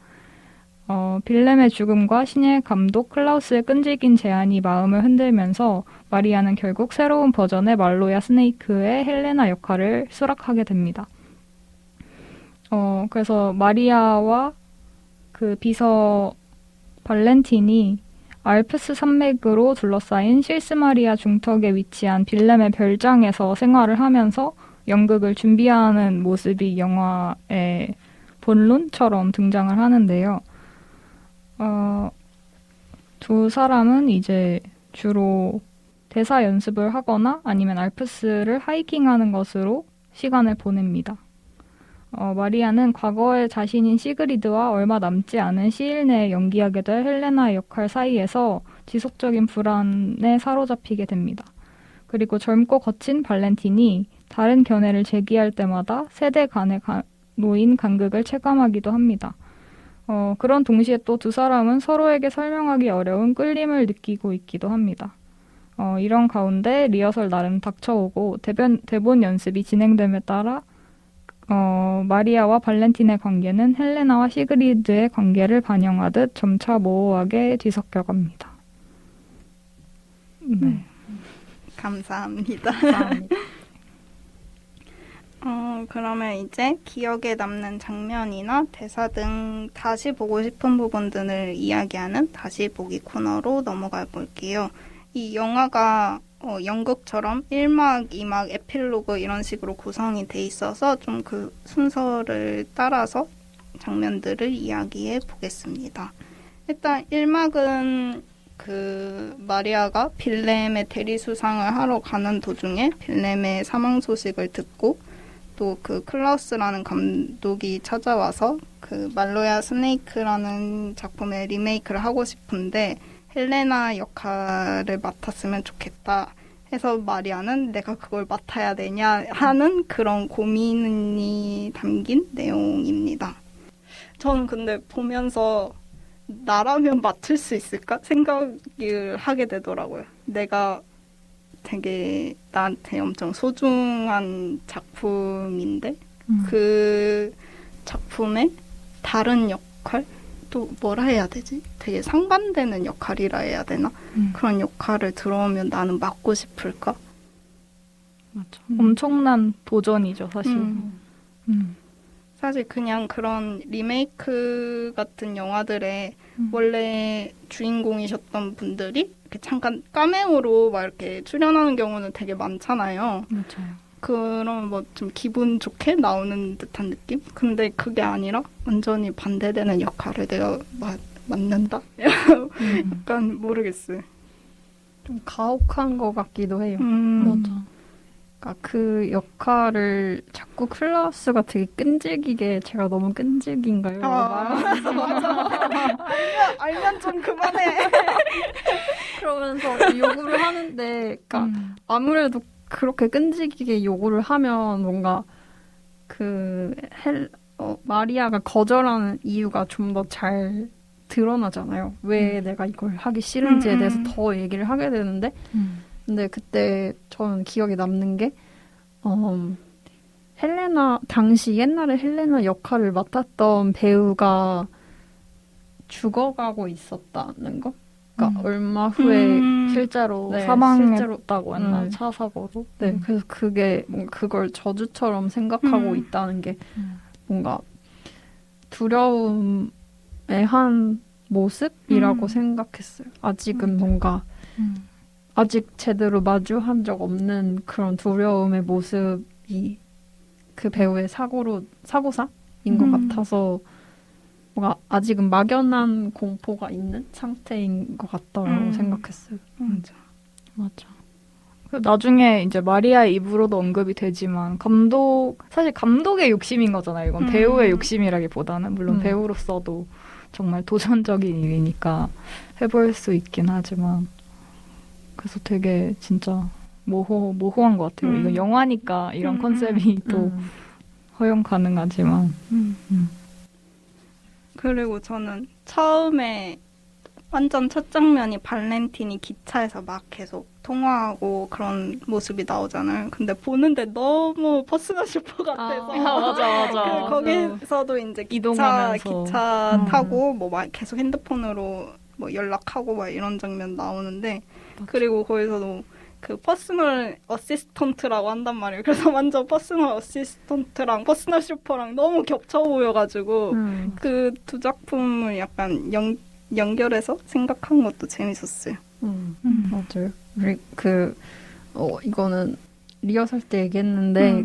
빌렘의 죽음과 신예 감독 클라우스의 끈질긴 제안이 마음을 흔들면서 마리아는 결국 새로운 버전의 말로야 스네이크의 헬레나 역할을 수락하게 됩니다. 그래서 마리아와 그 비서 발렌틴이 알프스 산맥으로 둘러싸인 실스마리아 중턱에 위치한 빌렘의 별장에서 생활을 하면서 연극을 준비하는 모습이 영화의 본론처럼 등장을 하는데요. 두 사람은 이제 주로 대사 연습을 하거나 아니면 알프스를 하이킹하는 것으로 시간을 보냅니다. 마리아는 과거의 자신인 시그리드와 얼마 남지 않은 시일 내에 연기하게 될 헬레나의 역할 사이에서 지속적인 불안에 사로잡히게 됩니다. 그리고 젊고 거친 발렌틴이 다른 견해를 제기할 때마다 세대 간에 놓인 간극을 체감하기도 합니다. 그런 동시에 또 두 사람은 서로에게 설명하기 어려운 끌림을 느끼고 있기도 합니다. 이런 가운데 리허설 날은 닥쳐오고 대본 연습이 진행됨에 따라 마리아와 발렌틴의 관계는 헬레나와 시그리드의 관계를 반영하듯 점차 모호하게 뒤섞여갑니다. 네. 감사합니다. 그러면 이제 기억에 남는 장면이나 대사 등 다시 보고 싶은 부분들을 이야기하는 다시 보기 코너로 넘어가 볼게요. 이 영화가 연극처럼 1막, 2막, 에필로그 이런 식으로 구성이 돼 있어서 좀 그 순서를 따라서 장면들을 이야기해 보겠습니다. 일단 1막은 그 마리아가 빌렘의 대리수상을 하러 가는 도중에 빌렘의 사망 소식을 듣고 또 그 클라우스라는 감독이 찾아와서 그 말로야 스네이크라는 작품의 리메이크를 하고 싶은데 헬레나 역할을 맡았으면 좋겠다 해서 마리아는 내가 그걸 맡아야 되냐 하는 그런 고민이 담긴 내용입니다. 저는 근데 보면서 나라면 맡을 수 있을까 생각을 하게 되더라고요. 내가 되게 나한테 엄청 소중한 작품인데 그 작품의 다른 역할? 또 뭐라 해야 되지? 되게 상반되는 역할이라 해야 되나? 그런 역할을 들어오면 나는 맡고 싶을까? 맞아. 엄청난 도전이죠, 사실. 사실 그냥 그런 리메이크 같은 영화들에 원래 주인공이셨던 분들이 이렇게 잠깐 카메오로 막 이렇게 출연하는 경우는 되게 많잖아요. 맞아요. 그런 뭐 좀 기분 좋게 나오는 듯한 느낌? 근데 그게 아니라 완전히 반대되는 역할을 내가 맡는다? 약간 모르겠어요. 좀 가혹한 것 같기도 해요. 맞아. 그러니까 그 역할을 자꾸 클라우스가 되게 끈질기게 제가 너무 끈질긴가요? 알면 좀 그만해. 그러면서 요구를 하는데, 그러니까 아무래도 그렇게 끈질기게 요구를 하면 뭔가 마리아가 거절하는 이유가 좀 더 잘 드러나잖아요. 왜 내가 이걸 하기 싫은지에 대해서 더 얘기를 하게 되는데, 근데 그때 저는 기억에 남는 게, 당시 옛날에 헬레나 역할을 맡았던 배우가 죽어가고 있었다는 거? 그러니까 얼마 후에 실제로 네, 사망했다고 했나? 차 사고로? 네, 그래서 그게 뭔가 그걸 저주처럼 생각하고 있다는 게 뭔가 두려움의 한 모습이라고 생각했어요. 아직은 뭔가 아직 제대로 마주한 적 없는 그런 두려움의 모습이 그 배우의 사고사인 것 같아서 뭔가 아직은 막연한 공포가 있는 상태인 것 같다고 생각했어요. 맞아. 나중에 이제 마리아의 입으로도 언급이 되지만 사실 감독의 욕심인 거잖아요. 이건 배우의 욕심이라기보다는 물론 배우로서도 정말 도전적인 일이니까 해볼 수 있긴 하지만 그래서 되게 진짜 모호한 것 같아요. 이거 영화니까 이런 컨셉이 또 허용 가능하지만 그리고 저는 처음에 완전 첫 장면이 발렌틴이 기차에서 막 계속 통화하고 그런 모습이 나오잖아요. 근데 보는데 너무 퍼스널 슈퍼 같아서. 맞아. 거기서도 이제 이동하면서. 기차 타고 뭐 막 계속 핸드폰으로 뭐 연락하고 막 이런 장면 나오는데 그리고 거기서도 그 퍼스널 어시스턴트라고 한단 말이에요. 그래서 완전 퍼스널 어시스턴트랑 퍼스널 슈퍼랑 너무 겹쳐 보여가지고 그 두 작품을 약간 연결해서 생각한 것도 재밌었어요. 맞아요. 우리 이거는 리허설 때 얘기했는데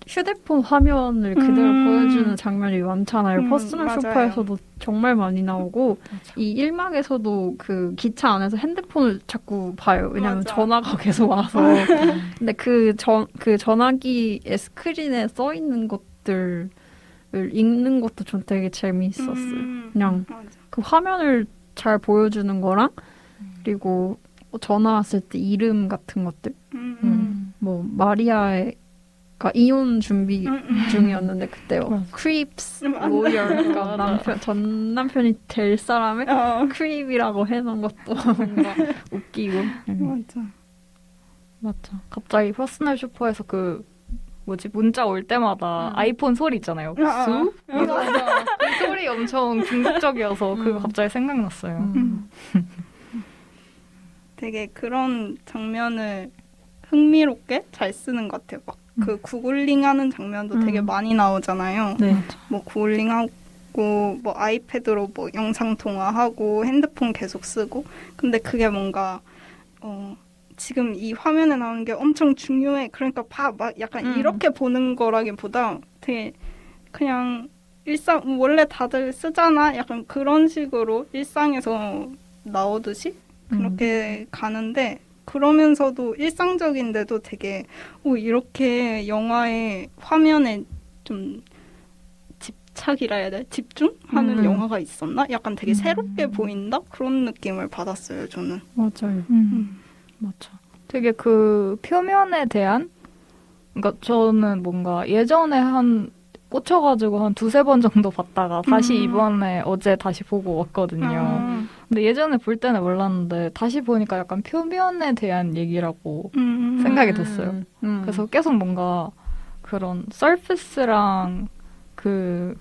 휴대폰 화면을 그대로 보여주는 장면이 많잖아요. 퍼스널 맞아요. 쇼파에서도 정말 많이 나오고 이 1막에서도 그 기차 안에서 핸드폰을 자꾸 봐요. 왜냐면 맞아. 전화가 계속 와서. 근데 그 전화기의 스크린에 써 있는 것들을 읽는 것도 전 되게 재미있었어요. 그냥 맞아. 그 화면을 잘 보여주는 거랑 그리고 전화 왔을 때 이름 같은 것들. 뭐 마리아가 이혼 준비 중이었는데 그때 크립스 로열가 전 남편이 될 사람을 크립이라고 해놓은 것도 뭔가 웃기고. 맞아. 갑자기 퍼스널 슈퍼에서 문자 올 때마다 아이폰 소리 있잖아요. 쑥? 맞아. 그 소리 엄청 중독적이어서 그거 갑자기 생각났어요. 되게 그런 장면을 흥미롭게 잘 쓰는 것 같아요. 막 그 구글링 하는 장면도 되게 많이 나오잖아요. 네. 뭐 구글링하고 뭐 아이패드로 뭐 영상 통화하고 핸드폰 계속 쓰고 근데 그게 뭔가 지금 이 화면에 나오는 게 엄청 중요해. 그러니까 막 약간 이렇게 보는 거라기보다 되게 그냥 원래 다들 쓰잖아. 약간 그런 식으로 일상에서 나오듯이 그렇게 가는데 그러면서도 일상적인데도 되게 이렇게 영화의 화면에 좀 집착이라 해야 돼? 집중하는 영화가 있었나? 약간 되게 새롭게 보인다? 그런 느낌을 받았어요, 저는. 맞아요. 맞아. 되게 그 표면에 대한 그러니까 저는 뭔가 예전에 꽂혀가지고 한 두세 번 정도 봤다가 다시 어제 다시 보고 왔거든요. 근데 예전에 볼 때는 몰랐는데 다시 보니까 약간 표면에 대한 얘기라고 생각이 됐어요. 그래서 계속 뭔가 그런 서피스랑 그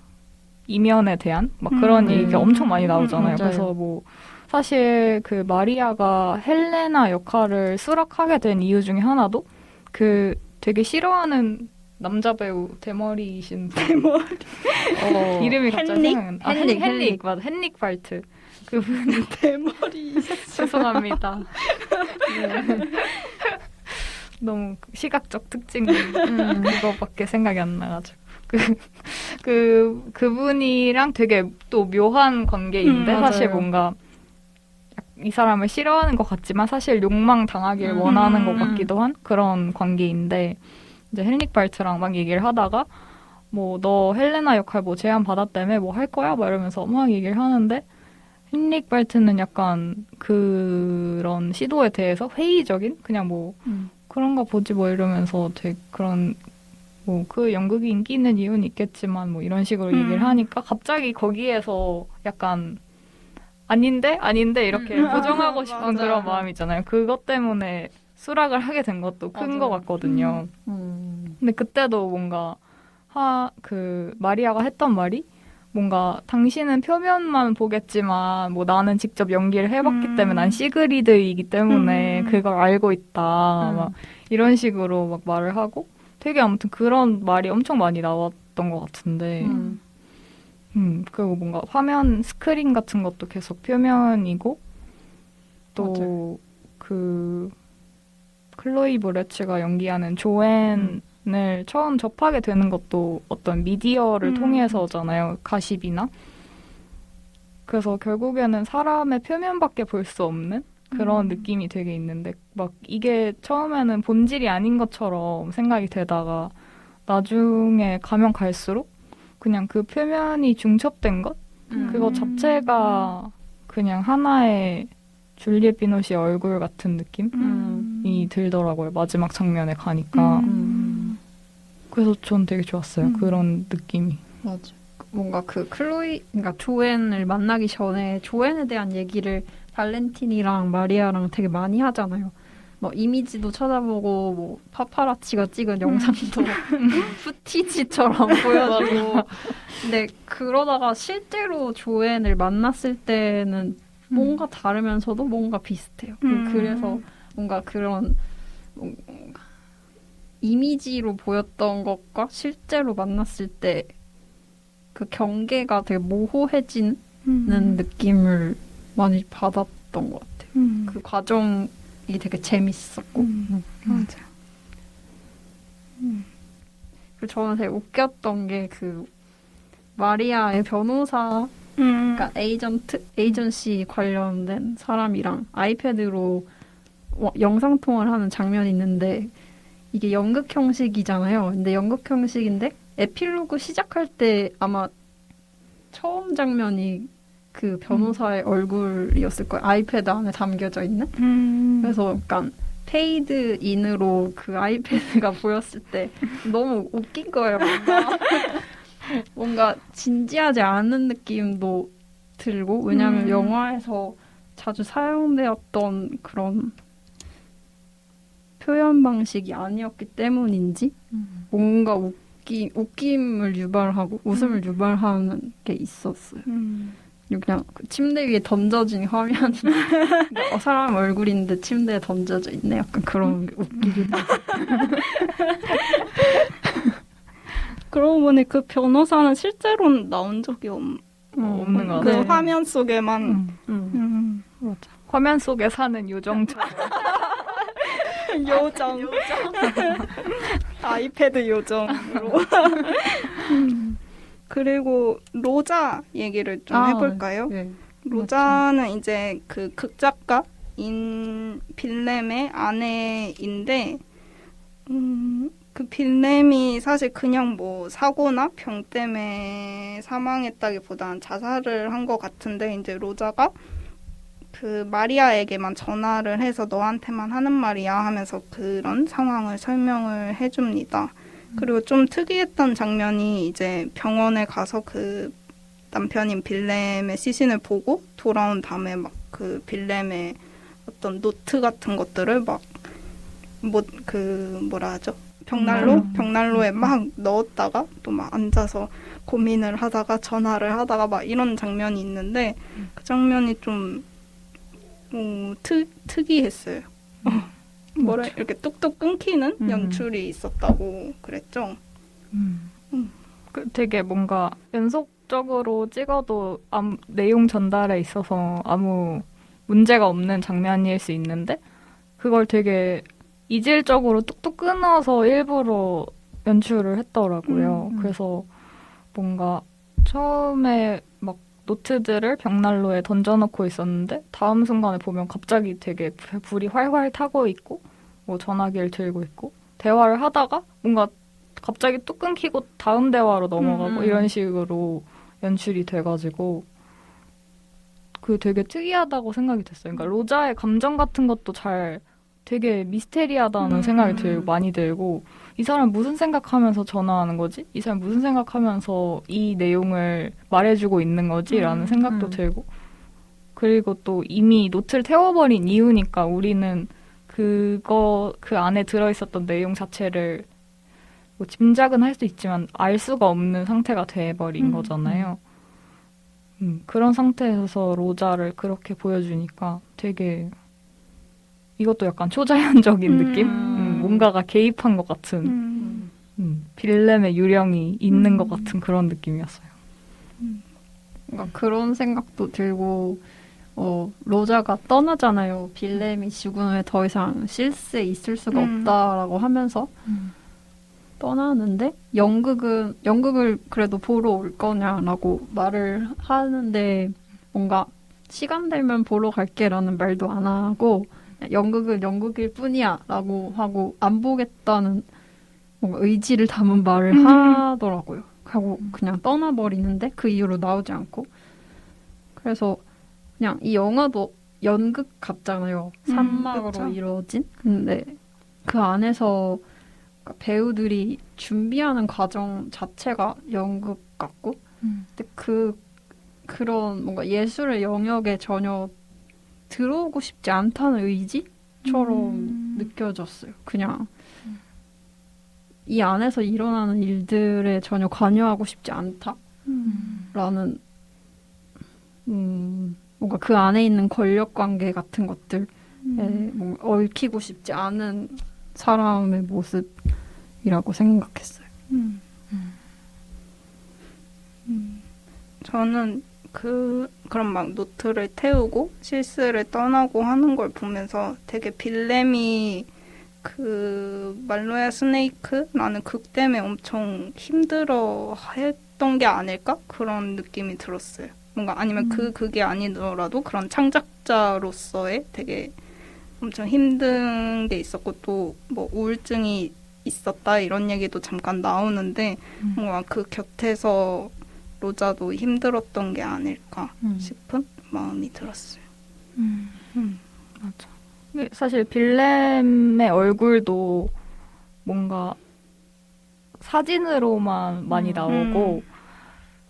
이면에 대한 막 그런 얘기가 엄청 많이 나오잖아요. 맞아요. 그래서 뭐 사실 그 마리아가 헬레나 역할을 수락하게 된 이유 중에 하나도 그 되게 싫어하는 남자 배우 대머리이신 분. 이름이 갑자기 헨릭? 생각이 안 나. 헨릭. 맞아. 헨릭 발트. 그분 대머리. 죄송합니다. 네. 너무 시각적 특징 그거밖에 생각이 안 나가지고 그분이랑 되게 또 묘한 관계인데 사실 맞아요. 뭔가 이 사람을 싫어하는 것 같지만 사실 욕망 당하길 원하는 것 같기도 한 그런 관계인데 이제 헨릭 발트랑 막 얘기를 하다가 뭐 너 헬레나 역할 뭐 제안 받았다며 뭐 할 거야? 막 이러면서 막 얘기를 하는데 헨릭 발트는 약간 그런 시도에 대해서 회의적인 그냥 뭐 그런가 보지 뭐 이러면서 되게 그런 뭐 그 연극이 인기 있는 이유는 있겠지만 뭐 이런 식으로 얘기를 하니까 갑자기 거기에서 약간 아닌데 이렇게 부정하고 싶은 맞아요. 그런 마음 있잖아요. 그것 때문에 수락을 하게 된 것도 큰 것 같거든요. 근데 그때도 뭔가 그 마리아가 했던 말이 뭔가 당신은 표면만 보겠지만 뭐 나는 직접 연기를 해봤기 때문에 난 시그리드이기 때문에 그걸 알고 있다. 막 이런 식으로 막 말을 하고 되게 아무튼 그런 말이 엄청 많이 나왔던 것 같은데 그리고 뭔가 화면 스크린 같은 것도 계속 표면이고 또 그 클로이 모레츠가 연기하는 조앤을 처음 접하게 되는 것도 어떤 미디어를 통해서잖아요. 가십이나. 그래서 결국에는 사람의 표면밖에 볼 수 없는 그런 느낌이 되게 있는데 막 이게 처음에는 본질이 아닌 것처럼 생각이 되다가 나중에 가면 갈수록 그냥 그 표면이 중첩된 것? 그거 자체가 그냥 하나의 줄리엣 비노시의 얼굴 같은 느낌이 들더라고요. 마지막 장면에 가니까. 그래서 전 되게 좋았어요. 그런 느낌이. 맞아. 뭔가 그 그러니까 조앤을 만나기 전에 조앤에 대한 얘기를 발렌틴이랑 마리아랑 되게 많이 하잖아요. 뭐 이미지도 찾아보고 뭐 파파라치가 찍은 영상도 푸티지처럼 보여주고. 근데 그러다가 실제로 조앤을 만났을 때는 뭔가 다르면서도 뭔가 비슷해요. 그래서 뭔가 그런 뭔가 이미지로 보였던 것과 실제로 만났을 때 그 경계가 되게 모호해지는 느낌을 많이 받았던 것 같아요. 그 과정이 되게 재밌었고. 맞아. 그리고 저는 되게 웃겼던 게 그 마리아의 변호사, 그러니까 에이전시 관련된 사람이랑 아이패드로 영상 통화를 하는 장면이 있는데 이게 연극 형식이잖아요. 근데 연극 형식인데 에필로그 시작할 때 아마 처음 장면이 그 변호사의 얼굴이었을 거예요. 아이패드 안에 담겨져 있는. 그래서 약간 페이드 인으로 그 아이패드가 보였을 때 너무 웃긴 거예요. 뭔가 진지하지 않은 느낌도 들고 왜냐하면 영화에서 자주 사용되었던 그런 표현 방식이 아니었기 때문인지 뭔가 웃김을 유발하고 웃음을 유발하는 게 있었어요. 그냥 그 침대 위에 던져진 화면이 사람 얼굴인데 침대에 던져져 있네. 약간 그런 게 웃기기도 하고. 그러고 보니 그 변호사는 실제로는 나온 적이 없는 것 그 같아요. 화면 속에만 맞아. 화면 속에 사는 요정처럼. 요정. 아이패드 요정으로. 그리고 로자 얘기를 좀 해볼까요? 네. 로자는 이제 그 극작가인 빌렘의 아내인데, 그 빌렘이 사실 그냥 뭐 사고나 병 때문에 사망했다기보다는 자살을 한 것 같은데, 이제 로자가 그 마리아에게만 전화를 해서 너한테만 하는 말이야 하면서 그런 상황을 설명을 해줍니다. 그리고 좀 특이했던 장면이 이제 병원에 가서 그 남편인 빌렘의 시신을 보고 돌아온 다음에 막 그 빌렘의 어떤 노트 같은 것들을 막 뭐라 하죠? 벽난로에 막 넣었다가 또 막 앉아서 고민을 하다가 전화를 하다가 막 이런 장면이 있는데 그 장면이 좀 특이했어요. 이렇게 뚝뚝 끊기는 연출이 있었다고 그랬죠. 되게 뭔가 연속적으로 찍어도 내용 전달에 있어서 아무 문제가 없는 장면일 수 있는데 그걸 되게 이질적으로 뚝뚝 끊어서 일부러 연출을 했더라고요. 그래서 뭔가 처음에 막 노트들을 벽난로에 던져놓고 있었는데 다음 순간에 보면 갑자기 되게 불이 활활 타고 있고 뭐 전화기를 들고 있고 대화를 하다가 뭔가 갑자기 뚝 끊기고 다음 대화로 넘어가고 이런 식으로 연출이 돼가지고 그 되게 특이하다고 생각이 됐어요. 그러니까 로자의 감정 같은 것도 되게 미스테리하다는 생각이 많이 들고 이 사람 무슨 생각하면서 전화하는 거지? 이 사람 무슨 생각하면서 이 내용을 말해주고 있는 거지? 라는 생각도 들고 그리고 또 이미 노트를 태워버린 이유니까 우리는 그 안에 들어있었던 내용 자체를 뭐 짐작은 할 수 있지만 알 수가 없는 상태가 돼버린 거잖아요. 그런 상태에서 로자를 그렇게 보여주니까 되게 이것도 약간 초자연적인 느낌? 뭔가가 개입한 것 같은 빌렘의 유령이 있는 것 같은 그런 느낌이었어요. 그러니까 그런 생각도 들고 로자가 떠나잖아요. 빌렘이 죽은 후에 더 이상 실스에 있을 수가 없다라고 하면서 떠나는데 연극을 그래도 보러 올 거냐라고 말을 하는데 뭔가 시간 되면 보러 갈게라는 말도 안 하고 연극은 연극일 뿐이야 라고 하고 안 보겠다는 뭔가 의지를 담은 말을 하더라고요. 하고 그냥 떠나버리는데 그 이후로 나오지 않고 그래서 그냥 이 영화도 연극 같잖아요. 산막으로 그쵸? 이루어진. 근데 그 안에서 배우들이 준비하는 과정 자체가 연극 같고 근데 그런 뭔가 예술의 영역에 전혀 들어오고 싶지 않다는 의지처럼 느껴졌어요. 그냥 이 안에서 일어나는 일들에 전혀 관여하고 싶지 않다라는 뭔가 그 안에 있는 권력 관계 같은 것들에 뭔가 얽히고 싶지 않은 사람의 모습이라고 생각했어요. 저는 그런 막 노트를 태우고 실스를 떠나고 하는 걸 보면서 되게 빌렘이 그 말로야 스네이크라는 극 때문에 엄청 힘들어 했던 게 아닐까? 그런 느낌이 들었어요. 뭔가 아니면 그게 아니더라도 그런 창작자로서의 되게 엄청 힘든 게 있었고 또 뭐 우울증이 있었다 이런 얘기도 잠깐 나오는데 뭔가 그 곁에서 로자도 힘들었던 게 아닐까 싶은 마음이 들었어요. 맞아. 사실 빌렘의 얼굴도 뭔가 사진으로만 많이 나오고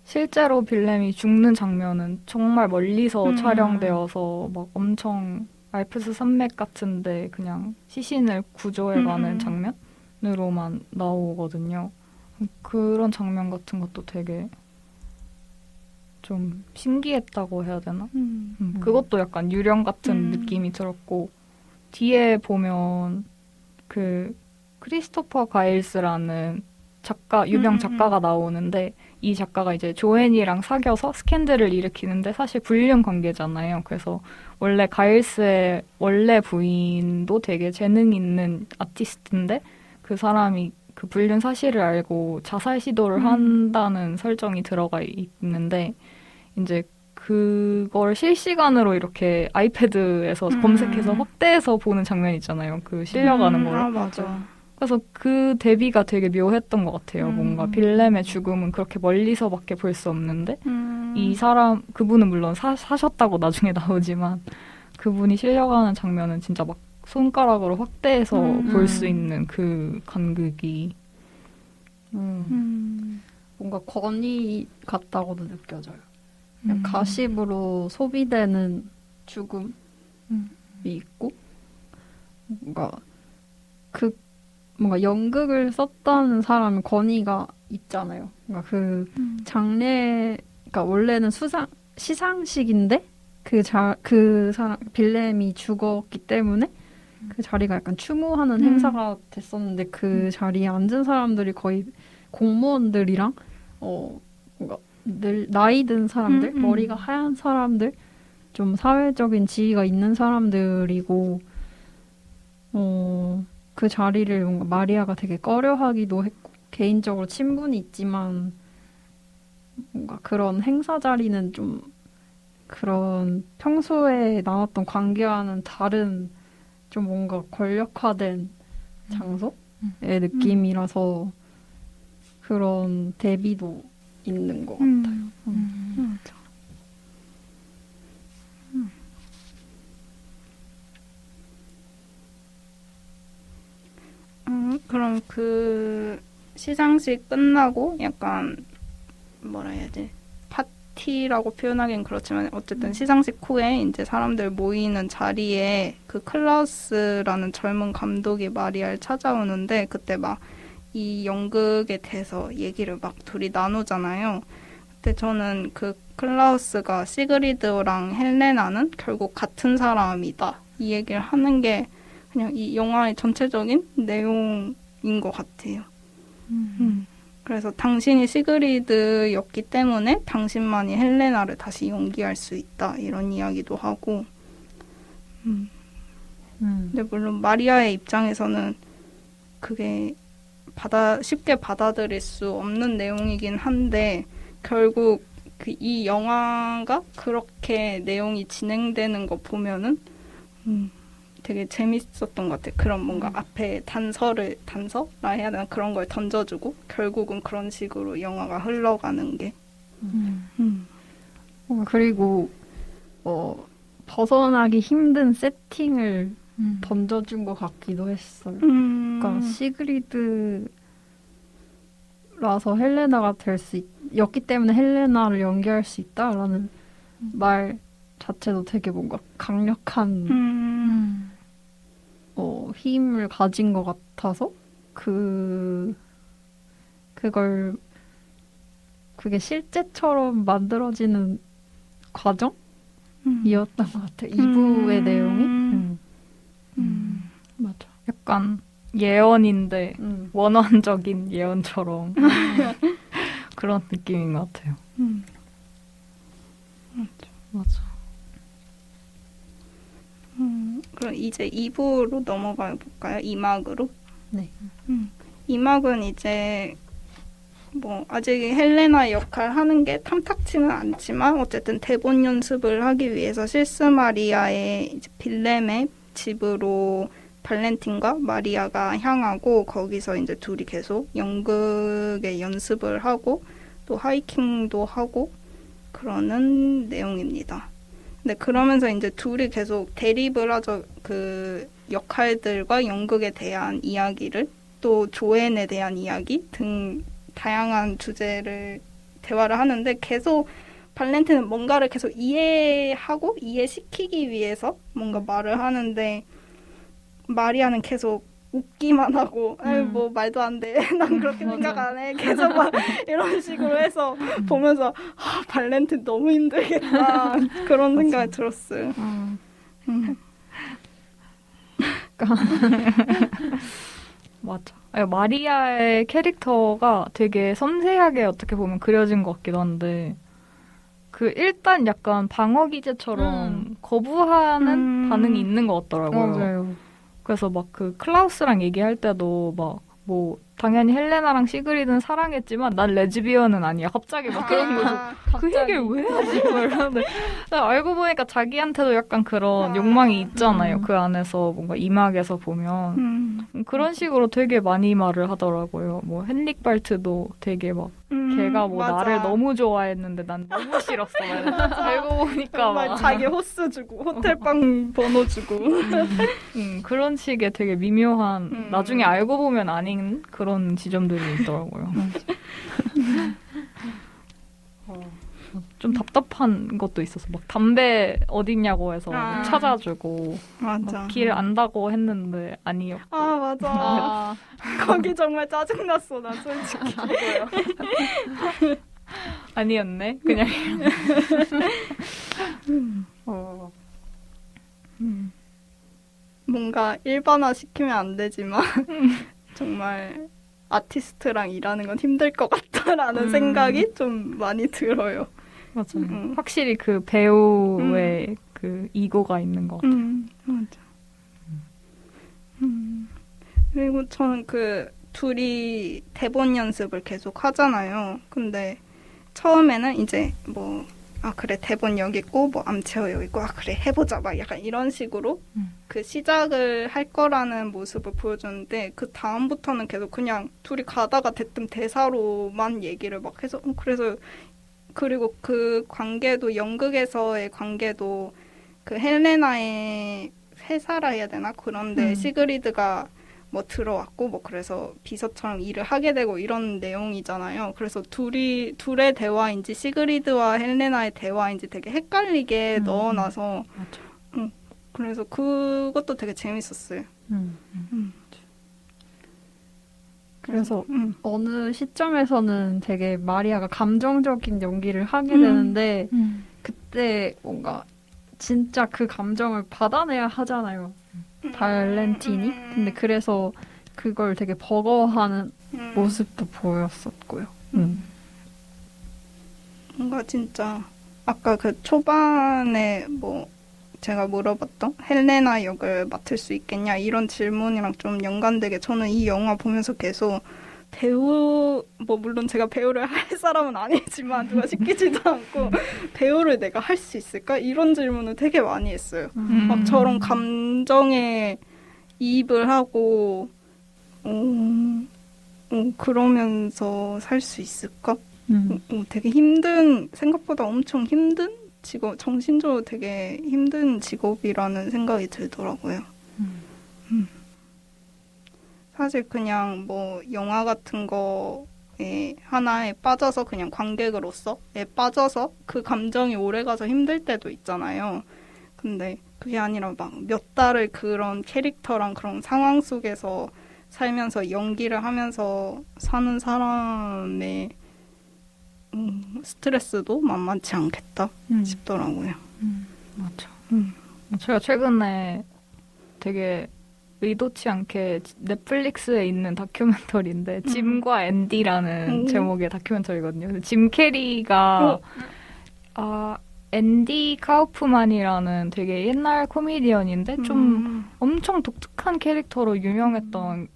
실제로 빌렘이 죽는 장면은 정말 멀리서 촬영되어서 막 엄청 알프스 산맥 같은데 그냥 시신을 구조해가는 장면으로만 나오거든요. 그런 장면 같은 것도 되게 좀 신기했다고 해야 되나? 그것도 약간 유령 같은 느낌이 들었고 뒤에 보면 그 크리스토퍼 가일스라는 유명 작가가 나오는데 이 작가가 이제 조앤이랑 사귀어서 스캔들을 일으키는데 사실 불륜 관계잖아요. 그래서 원래 가일스의 원래 부인도 되게 재능 있는 아티스트인데 그 사람이 그 불륜 사실을 알고 자살 시도를 한다는 설정이 들어가 있는데 이제 그걸 실시간으로 이렇게 아이패드에서 검색해서 확대해서 보는 장면 있잖아요. 그 실려가는 걸. 아, 맞아. 그래서 그 대비가 되게 묘했던 것 같아요. 뭔가 빌렘의 죽음은 그렇게 멀리서밖에 볼 수 없는데 그분은 물론 사셨다고 나중에 나오지만 그분이 실려가는 장면은 진짜 막 손가락으로 확대해서 볼 수 있는 그 간극이 뭔가 권위 같다고도 느껴져요. 그냥 가십으로 소비되는 죽음이 음. 있고 뭔가 연극을 썼다는 사람은 권위가 있잖아요. 그러니까 그 장례 그러니까 원래는 시상식인데 그 사람 빌렘이 죽었기 때문에 그 자리가 약간 추모하는 행사가 됐었는데 그 자리에 앉은 사람들이 거의 공무원들이랑 뭔가 나이 든 사람들, 머리가 하얀 사람들, 좀 사회적인 지위가 있는 사람들이고 그 자리를 뭔가 마리아가 되게 꺼려하기도 했고 개인적으로 친분이 있지만 뭔가 그런 행사 자리는 좀 그런 평소에 나왔던 관계와는 다른 좀 뭔가 권력화된 장소의 느낌이라서 그런 대비도 있는 것 같아요. 맞아. 그럼 그 시상식 끝나고 약간 뭐라 해야지 파티라고 표현하기는 그렇지만 어쨌든 시상식 후에 이제 사람들 모이는 자리에 그 클라우스라는 젊은 감독이 마리아를 찾아오는데 그때 막 이 연극에 대해서 얘기를 막 둘이 나누잖아요. 그때 저는 그 클라우스가 시그리드랑 헬레나는 결국 같은 사람이다 이 얘기를 하는 게 그냥 이 영화의 전체적인 내용인 것 같아요. 그래서 당신이 시그리드였기 때문에 당신만이 헬레나를 다시 연기할 수 있다 이런 이야기도 하고 근데 물론 마리아의 입장에서는 그게 쉽게 받아들일 수 없는 내용이긴 한데 결국 이 영화가 그렇게 내용이 진행되는 거 보면은 되게 재밌었던 것 같아요. 그런 뭔가 앞에 단서라 해야 되나 그런 걸 던져주고 결국은 그런 식으로 영화가 흘러가는 게. 그리고 벗어나기 힘든 세팅을 던져준 것 같기도 했어요. 그러니까 시그리드라서 헬레나가 였기 때문에 헬레나를 연기할 수 있다라는 말 자체도 되게 뭔가 강력한 힘을 가진 것 같아서 그게 실제처럼 만들어지는 과정이었던 것 같아요. 2부의 내용이. 맞아. 약간 예언인데 원언적인 예언처럼 그런 느낌인 것 같아요. 맞아. 그럼 이제 2부로 넘어가 볼까요? 2막으로? 네. 2막은 이제 뭐 아직 헬레나 역할 하는 게 탐탁치는 않지만 어쨌든 대본 연습을 하기 위해서 실스마리아의 이제 빌렘의 집으로 발렌틴과 마리아가 향하고 거기서 이제 둘이 계속 연극의 연습을 하고 또 하이킹도 하고 그러는 내용입니다. 근데 그러면서 이제 둘이 계속 대립을 하죠. 그 역할들과 연극에 대한 이야기를 또 조엔에 대한 이야기 등 다양한 주제를 대화를 하는데 계속 발렌틴은 뭔가를 계속 이해하고 이해시키기 위해서 뭔가 말을 하는데 마리아는 계속 웃기만 하고 뭐 말도 안 돼. 난 그렇게 생각 안 해. 계속 막 이런 식으로 해서 보면서 발렌틴 너무 힘들겠다. 그런 생각이 들었어요. 맞아. 마리아의 캐릭터가 되게 섬세하게 어떻게 보면 그려진 것 같기도 한데 일단 약간 방어 기제처럼 거부하는 반응이 있는 것 같더라고요. 맞아요. 그래서 막 클라우스랑 얘기할 때도 당연히 헬레나랑 시그리드는 사랑했지만 난 레즈비언은 아니야. 갑자기 막 그런 거죠. 그 얘기를 왜 하지? 이러는데 알고 보니까 자기한테도 약간 그런 욕망이 있잖아요. 그 안에서 뭔가 이막에서 보면 그런 식으로 되게 많이 말을 하더라고요. 뭐 헨릭 발트도 되게 막 걔가 맞아. 나를 너무 좋아했는데 난 너무 싫었어. 알고 보니까 막 자기 호스 주고 호텔방 번호 주고 그런 식의 되게 미묘한 나중에 알고 보면 아닌 그런 지점들이 있더라고요. 좀 답답한 것도 있었어. 막 담배 어딨냐고 해서 아. 찾아주고 맞아. 길 안다고 했는데 아니요. 아 맞아. 거기 정말 짜증났어 나 솔직히. 아니었네. 그냥. 뭔가 일반화 시키면 안 되지만 정말 아티스트랑 일하는 건 힘들 것 같다라는 생각이 좀 많이 들어요. 맞아요. 확실히 그 배우의 그 이고가 있는 것 같아요. 맞아. 그리고 저는 그 둘이 대본 연습을 계속 하잖아요. 근데 처음에는 이제 뭐 아 그래 대본 여기 있고 뭐 암체어 여기 있고 아 그래 해보자 막 약간 이런 식으로 그 시작을 할 거라는 모습을 보여줬는데 그 다음부터는 계속 그냥 둘이 가다가 대뜸 대사로만 얘기를 막 해서 그래서 그리고 그 관계도 연극에서의 관계도 그 헬레나의 회사라 해야 되나 그런데 시그리드가 뭐 들어왔고 뭐 그래서 비서처럼 일을 하게 되고 이런 내용이잖아요. 그래서 둘의 대화인지 시그리드와 헬레나의 대화인지 되게 헷갈리게 넣어놔서 그래서 그것도 되게 재밌었어요. 그래서 어느 시점에서는 되게 마리아가 감정적인 연기를 하게 되는데 그때 뭔가 진짜 그 감정을 받아내야 하잖아요. 발렌틴이. 근데 그래서 그걸 되게 버거워하는 모습도 보였었고요. 뭔가 진짜 아까 그 초반에 뭐 제가 물어봤던 헬레나 역을 맡을 수 있겠냐 이런 질문이랑 좀 연관되게 저는 이 영화 보면서 계속 배우 뭐 물론 제가 배우를 할 사람은 아니지만 누가 시키지도 않고 배우를 내가 할 수 있을까 이런 질문을 되게 많이 했어요. 막 저런 감정에 이입을 하고 그러면서 살 수 있을까? 되게 힘든 생각보다 엄청 힘든 직업 정신적으로 되게 힘든 직업이라는 생각이 들더라고요. 사실 그냥 뭐 영화 같은 거에 하나에 빠져서 그냥 관객으로서에 빠져서 그 감정이 오래가서 힘들 때도 있잖아요. 근데 그게 아니라 막 몇 달을 그런 캐릭터랑 그런 상황 속에서 살면서 연기를 하면서 사는 사람의 스트레스도 만만치 않겠다 싶더라고요. 맞아. 제가 최근에 되게 의도치 않게 넷플릭스에 있는 다큐멘터리인데 짐과 앤디라는 제목의 다큐멘터리거든요. 근데 짐 캐리가 앤디 카우프만이라는 되게 옛날 코미디언인데 좀 엄청 독특한 캐릭터로 유명했던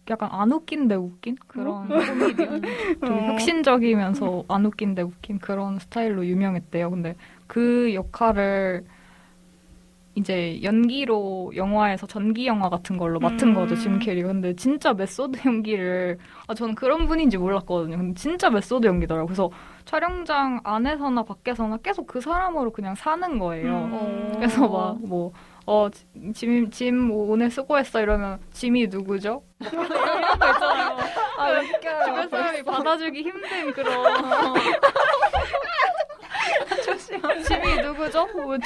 약간 안 웃긴데 웃긴 그런 코미디언. 좀 혁신적이면서 안 웃긴데 웃긴 그런 스타일로 유명했대요. 근데 그 역할을 이제 연기로 영화에서 전기 영화 같은 걸로 맡은 거죠, 짐 캐리가. 근데 진짜 메소드 연기를, 저는 그런 분인지 몰랐거든요. 근데 진짜 메소드 연기더라고요. 그래서 촬영장 안에서나 밖에서나 계속 그 사람으로 그냥 사는 거예요. 그래서 막 뭐, 짐 오늘 수고했어 이러면 짐이 누구죠? 이런 거 있잖아요. 주변 사람이 받아주기 힘든 그런. 짐이 누구죠? 뭐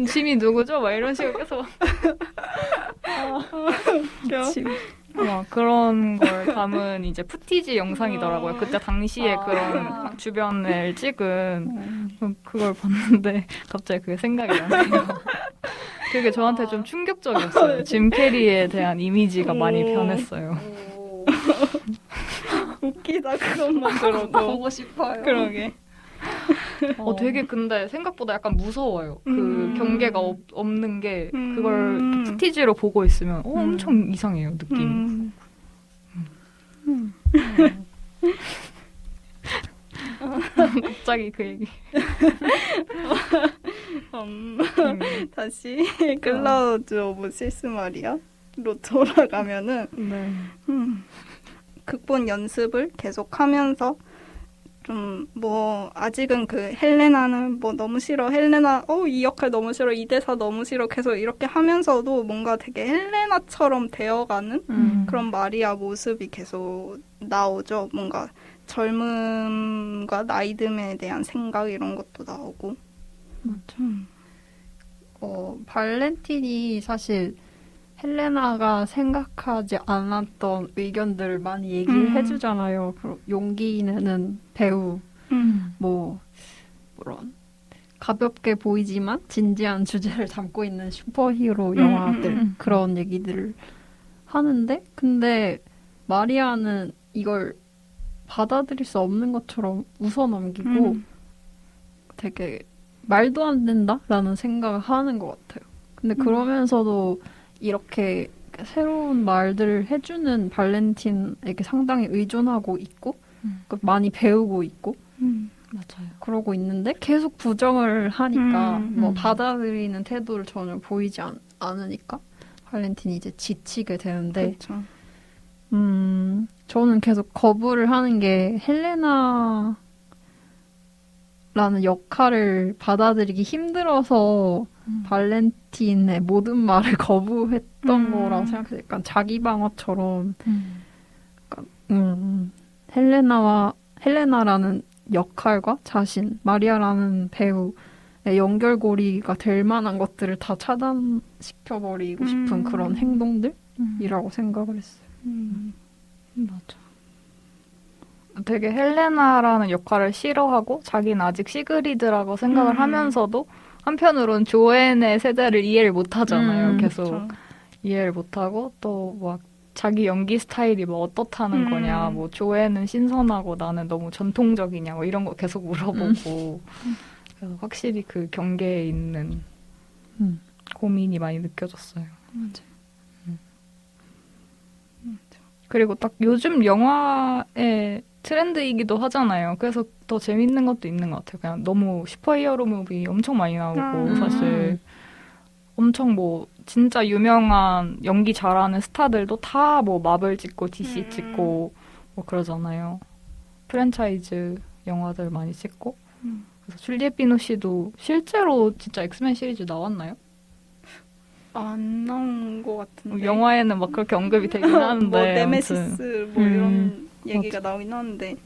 짐이 누구죠? 막 이런 식으로 계속 막 그런 걸 담은 이제 푸티지 영상이더라고요. 그때 당시에 그런 주변을 찍은 그걸 봤는데 갑자기 그게 생각이 나네요. 그게 저한테 좀 충격적이었어요. 짐 캐리에 대한 이미지가 많이 변했어요. 웃기다 그것만 들어도 보고 싶어요. 그러게. 되게 근데 생각보다 약간 무서워요. 그 경계가 없는 게 그걸 푸티지로 보고 있으면 엄청 이상해요, 느낌이. 갑자기 그 얘기. 다시 클라우드 오브 실스마리아로 돌아가면은 극본 연습을 계속하면서 좀 뭐 아직은 그 헬레나는 뭐 너무 싫어 헬레나 이 역할 너무 싫어 이 대사 너무 싫어 계속 이렇게 하면서도 뭔가 되게 헬레나처럼 되어가는 그런 마리아 모습이 계속 나오죠. 뭔가 젊음과 나이듦에 대한 생각 이런 것도 나오고. 발렌틴이 사실 헬레나가 생각하지 않았던 의견들을 많이 얘기를 해주잖아요. 용기 내는 배우, 뭐 그런 가볍게 보이지만 진지한 주제를 담고 있는 슈퍼히어로 영화들 그런 얘기들을 하는데, 근데 마리아는 이걸 받아들일 수 없는 것처럼 웃어넘기고 되게 말도 안 된다라는 생각을 하는 것 같아요. 근데 그러면서도 이렇게 새로운 말들을 해주는 발렌틴에게 상당히 의존하고 있고 많이 배우고 있고 맞아요. 그러고 있는데 계속 부정을 하니까 뭐 받아들이는 태도를 전혀 보이지 않으니까 발렌틴이 이제 지치게 되는데 그렇죠. 저는 계속 거부를 하는 게 헬레나라는 역할을 받아들이기 힘들어서 발렌틴의 모든 말을 거부했던 거라고 생각해요. 약간 자기 방어처럼 약간, 헬레나라는 역할과 자신, 마리아라는 배우의 연결고리가 될 만한 것들을 다 차단시켜버리고 싶은 그런 행동들이라고 생각을 했어요. 맞아. 되게 헬레나라는 역할을 싫어하고 자기는 아직 시그리드라고 생각을 하면서도 한편으로는 조앤의 세대를 이해를 못하잖아요. 계속 그렇죠. 이해를 못하고 또 막 자기 연기 스타일이 뭐 어떻다는 거냐, 뭐 조앤은 신선하고 나는 너무 전통적이냐, 뭐 이런 거 계속 물어보고 그래서 확실히 그 경계에 있는 고민이 많이 느껴졌어요. 그리고 딱 요즘 영화의 트렌드이기도 하잖아요. 그래서 더 재밌는 것도 있는 것 같아요. 그냥 너무 슈퍼히어로 무비 엄청 많이 나오고 사실 엄청 뭐 진짜 유명한 연기 잘하는 스타들도 다 뭐 마블 찍고 DC 찍고 뭐 그러잖아요. 프랜차이즈 영화들 많이 찍고. 그래서 줄리엣 비노씨도 실제로 진짜 엑스맨 시리즈 나왔나요? 안 나온 것 같은데. 영화에는 막 그렇게 언급이 되긴 하는데. 뭐 네메시스 뭐 이런 얘기가 맞아. 나오긴 하는데.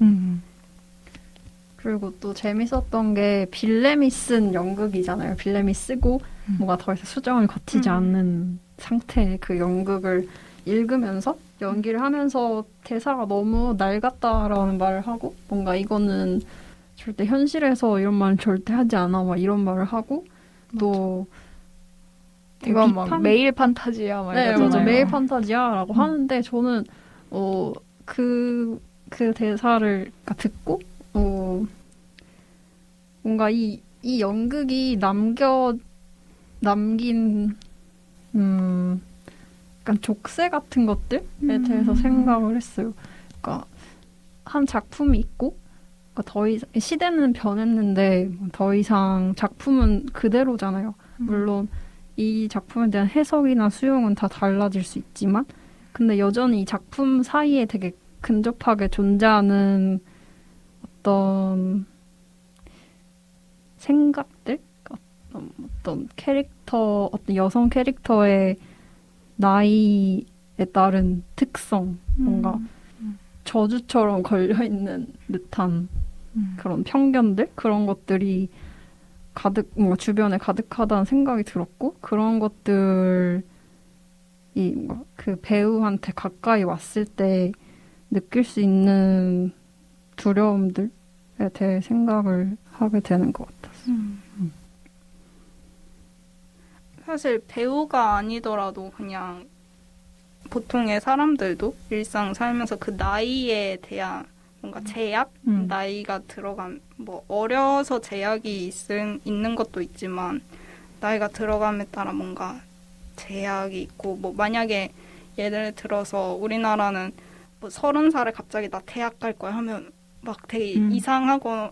그리고 또 재밌었던 게 빌렘이 쓴 연극이잖아요. 빌렘이 쓰고 뭔가 더 이상 수정을 거치지 않는 상태의 그 연극을 읽으면서 연기를 하면서 대사가 너무 낡았다라는 말을 하고 뭔가 이거는 절대 현실에서 이런 말은 절대 하지 않아 막 이런 말을 하고 또 이건 막 비판? 메일 판타지야 막 네, 이러잖아요. 맞아. 메일 판타지야라고 하는데 저는 그 대사를 듣고 뭔가 이 연극이 남긴 약간 족쇄 같은 것들에 대해서 생각을 했어요. 그러니까 한 작품이 있고 그러니까 더 이상 시대는 변했는데 더 이상 작품은 그대로잖아요. 물론 이 작품에 대한 해석이나 수용은 다 달라질 수 있지만 근데 여전히 이 작품 사이에 되게 근접하게 존재하는 어떤 생각들? 어떤 캐릭터, 어떤 여성 캐릭터의 나이에 따른 특성, 뭔가 저주처럼 걸려있는 듯한 그런 편견들? 그런 것들이 뭔가 주변에 가득하다는 생각이 들었고, 그런 것들이 뭔가 그 배우한테 가까이 왔을 때 느낄 수 있는 두려움들에 대해 생각을 하게 되는 것 같았어요. 사실 배우가 아니더라도 그냥 보통의 사람들도 일상 살면서 그 나이에 대한 뭔가 제약? 나이가 들어간, 뭐, 어려서 제약이 있는 것도 있지만, 나이가 들어감에 따라 뭔가 제약이 있고, 뭐, 만약에 예를 들어서 우리나라는 뭐 30살에 갑자기 나 대학 갈 거야 하면 막 되게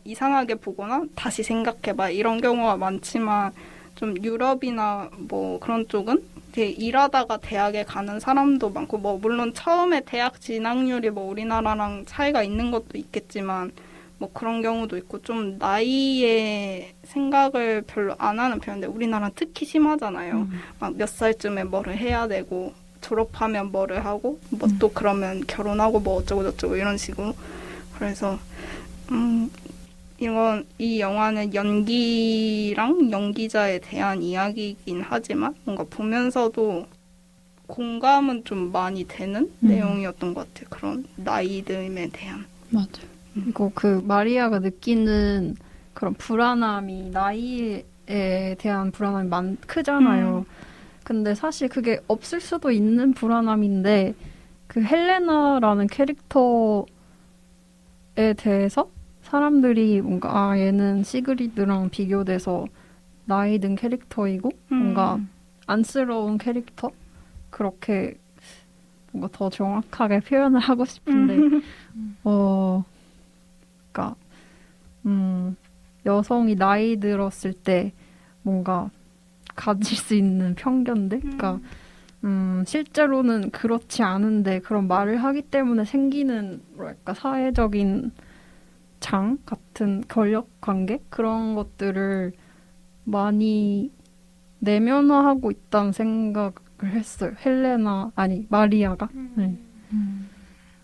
이상하게 보거나 다시 생각해봐 이런 경우가 많지만 좀 유럽이나 뭐 그런 쪽은 되게 일하다가 대학에 가는 사람도 많고 뭐 물론 처음에 대학 진학률이 뭐 우리나라랑 차이가 있는 것도 있겠지만 뭐 그런 경우도 있고 좀 나이에 생각을 별로 안 하는 편인데 우리나라는 특히 심하잖아요. 막 몇 살쯤에 뭐를 해야 되고 졸업하면 뭐를 하고 뭐 또 그러면 결혼하고 뭐 어쩌고 저쩌고 이런 식으로 그래서 이 영화는 연기랑 연기자에 대한 이야기이긴 하지만 뭔가 보면서도 공감은 좀 많이 되는 내용이었던 것 같아요. 그런 나이듦에 대한. 맞아. 그리고 그 마리아가 느끼는 그런 불안함이 나이에 대한 불안함이 크잖아요. 근데 사실 그게 없을 수도 있는 불안함인데 그 헬레나라는 캐릭터에 대해서 사람들이 뭔가 얘는 시그리드랑 비교돼서 나이 든 캐릭터이고 뭔가 안쓰러운 캐릭터? 그렇게 뭔가 더 정확하게 표현을 하고 싶은데 그러니까 여성이 나이 들었을 때 뭔가 가질 수 있는 편견들? 그러니까 실제로는 그렇지 않은데 그런 말을 하기 때문에 생기는 뭐랄까 사회적인 장 같은 권력 관계? 그런 것들을 많이 내면화하고 있다는 생각을 했어요. 마리아가. 네.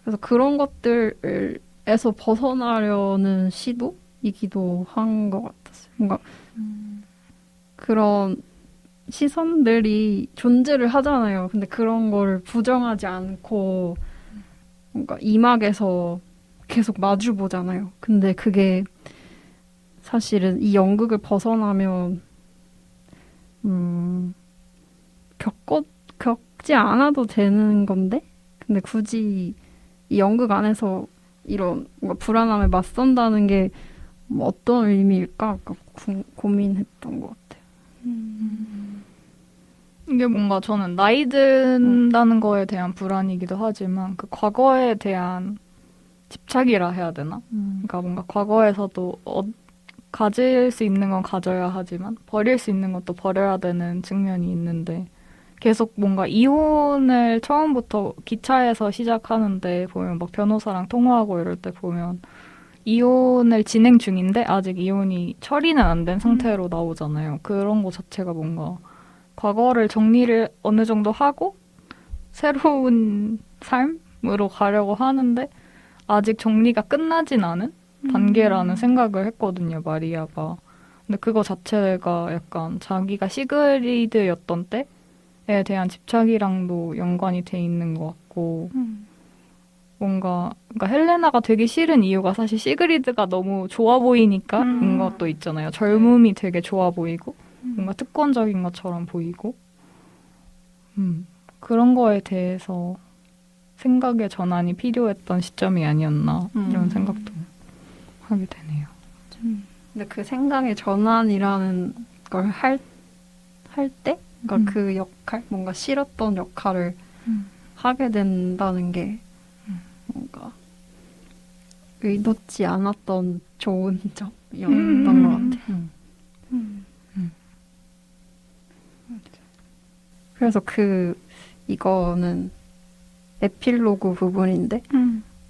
그래서 그런 것들에서 벗어나려는 시도이기도 한 것 같았어요. 뭔가 그런 시선들이 존재를 하잖아요. 근데 그런 걸 부정하지 않고 뭔가 이막에서 계속 마주 보잖아요. 근데 그게 사실은 이 연극을 벗어나면 겪지 않아도 되는 건데 근데 굳이 이 연극 안에서 이런 뭔가 불안함에 맞선다는 게 뭐 어떤 의미일까? 고민했던 것 같아요. 이게 뭔가 저는 나이 든다는 거에 대한 불안이기도 하지만 그 과거에 대한 집착이라 해야 되나? 그러니까 뭔가 과거에서도 가질 수 있는 건 가져야 하지만 버릴 수 있는 것도 버려야 되는 측면이 있는데 계속 뭔가 이혼을 처음부터 기차에서 시작하는데 보면 막 변호사랑 통화하고 이럴 때 보면 이혼을 진행 중인데 아직 이혼이 처리는 안 된 상태로 나오잖아요. 그런 거 자체가 뭔가 과거를 정리를 어느 정도 하고 새로운 삶으로 가려고 하는데 아직 정리가 끝나진 않은 단계라는 생각을 했거든요, 마리아가. 근데 그거 자체가 약간 자기가 시그리드였던 때에 대한 집착이랑도 연관이 돼 있는 것 같고 뭔가 그러니까 헬레나가 되기 싫은 이유가 사실 시그리드가 너무 좋아 보이니까인 것도 있잖아요. 젊음이 되게 좋아 보이고 뭔가 특권적인 것처럼 보이고 그런 거에 대해서 생각의 전환이 필요했던 시점이 아니었나 이런 생각도 하게 되네요. 근데 그 생각의 전환이라는 걸 할 때, 그러니까 그 역할, 뭔가 싫었던 역할을 하게 된다는 게 뭔가 의도치 않았던 좋은 점이었던 것 같아요. 그래서 이거는 에필로그 부분인데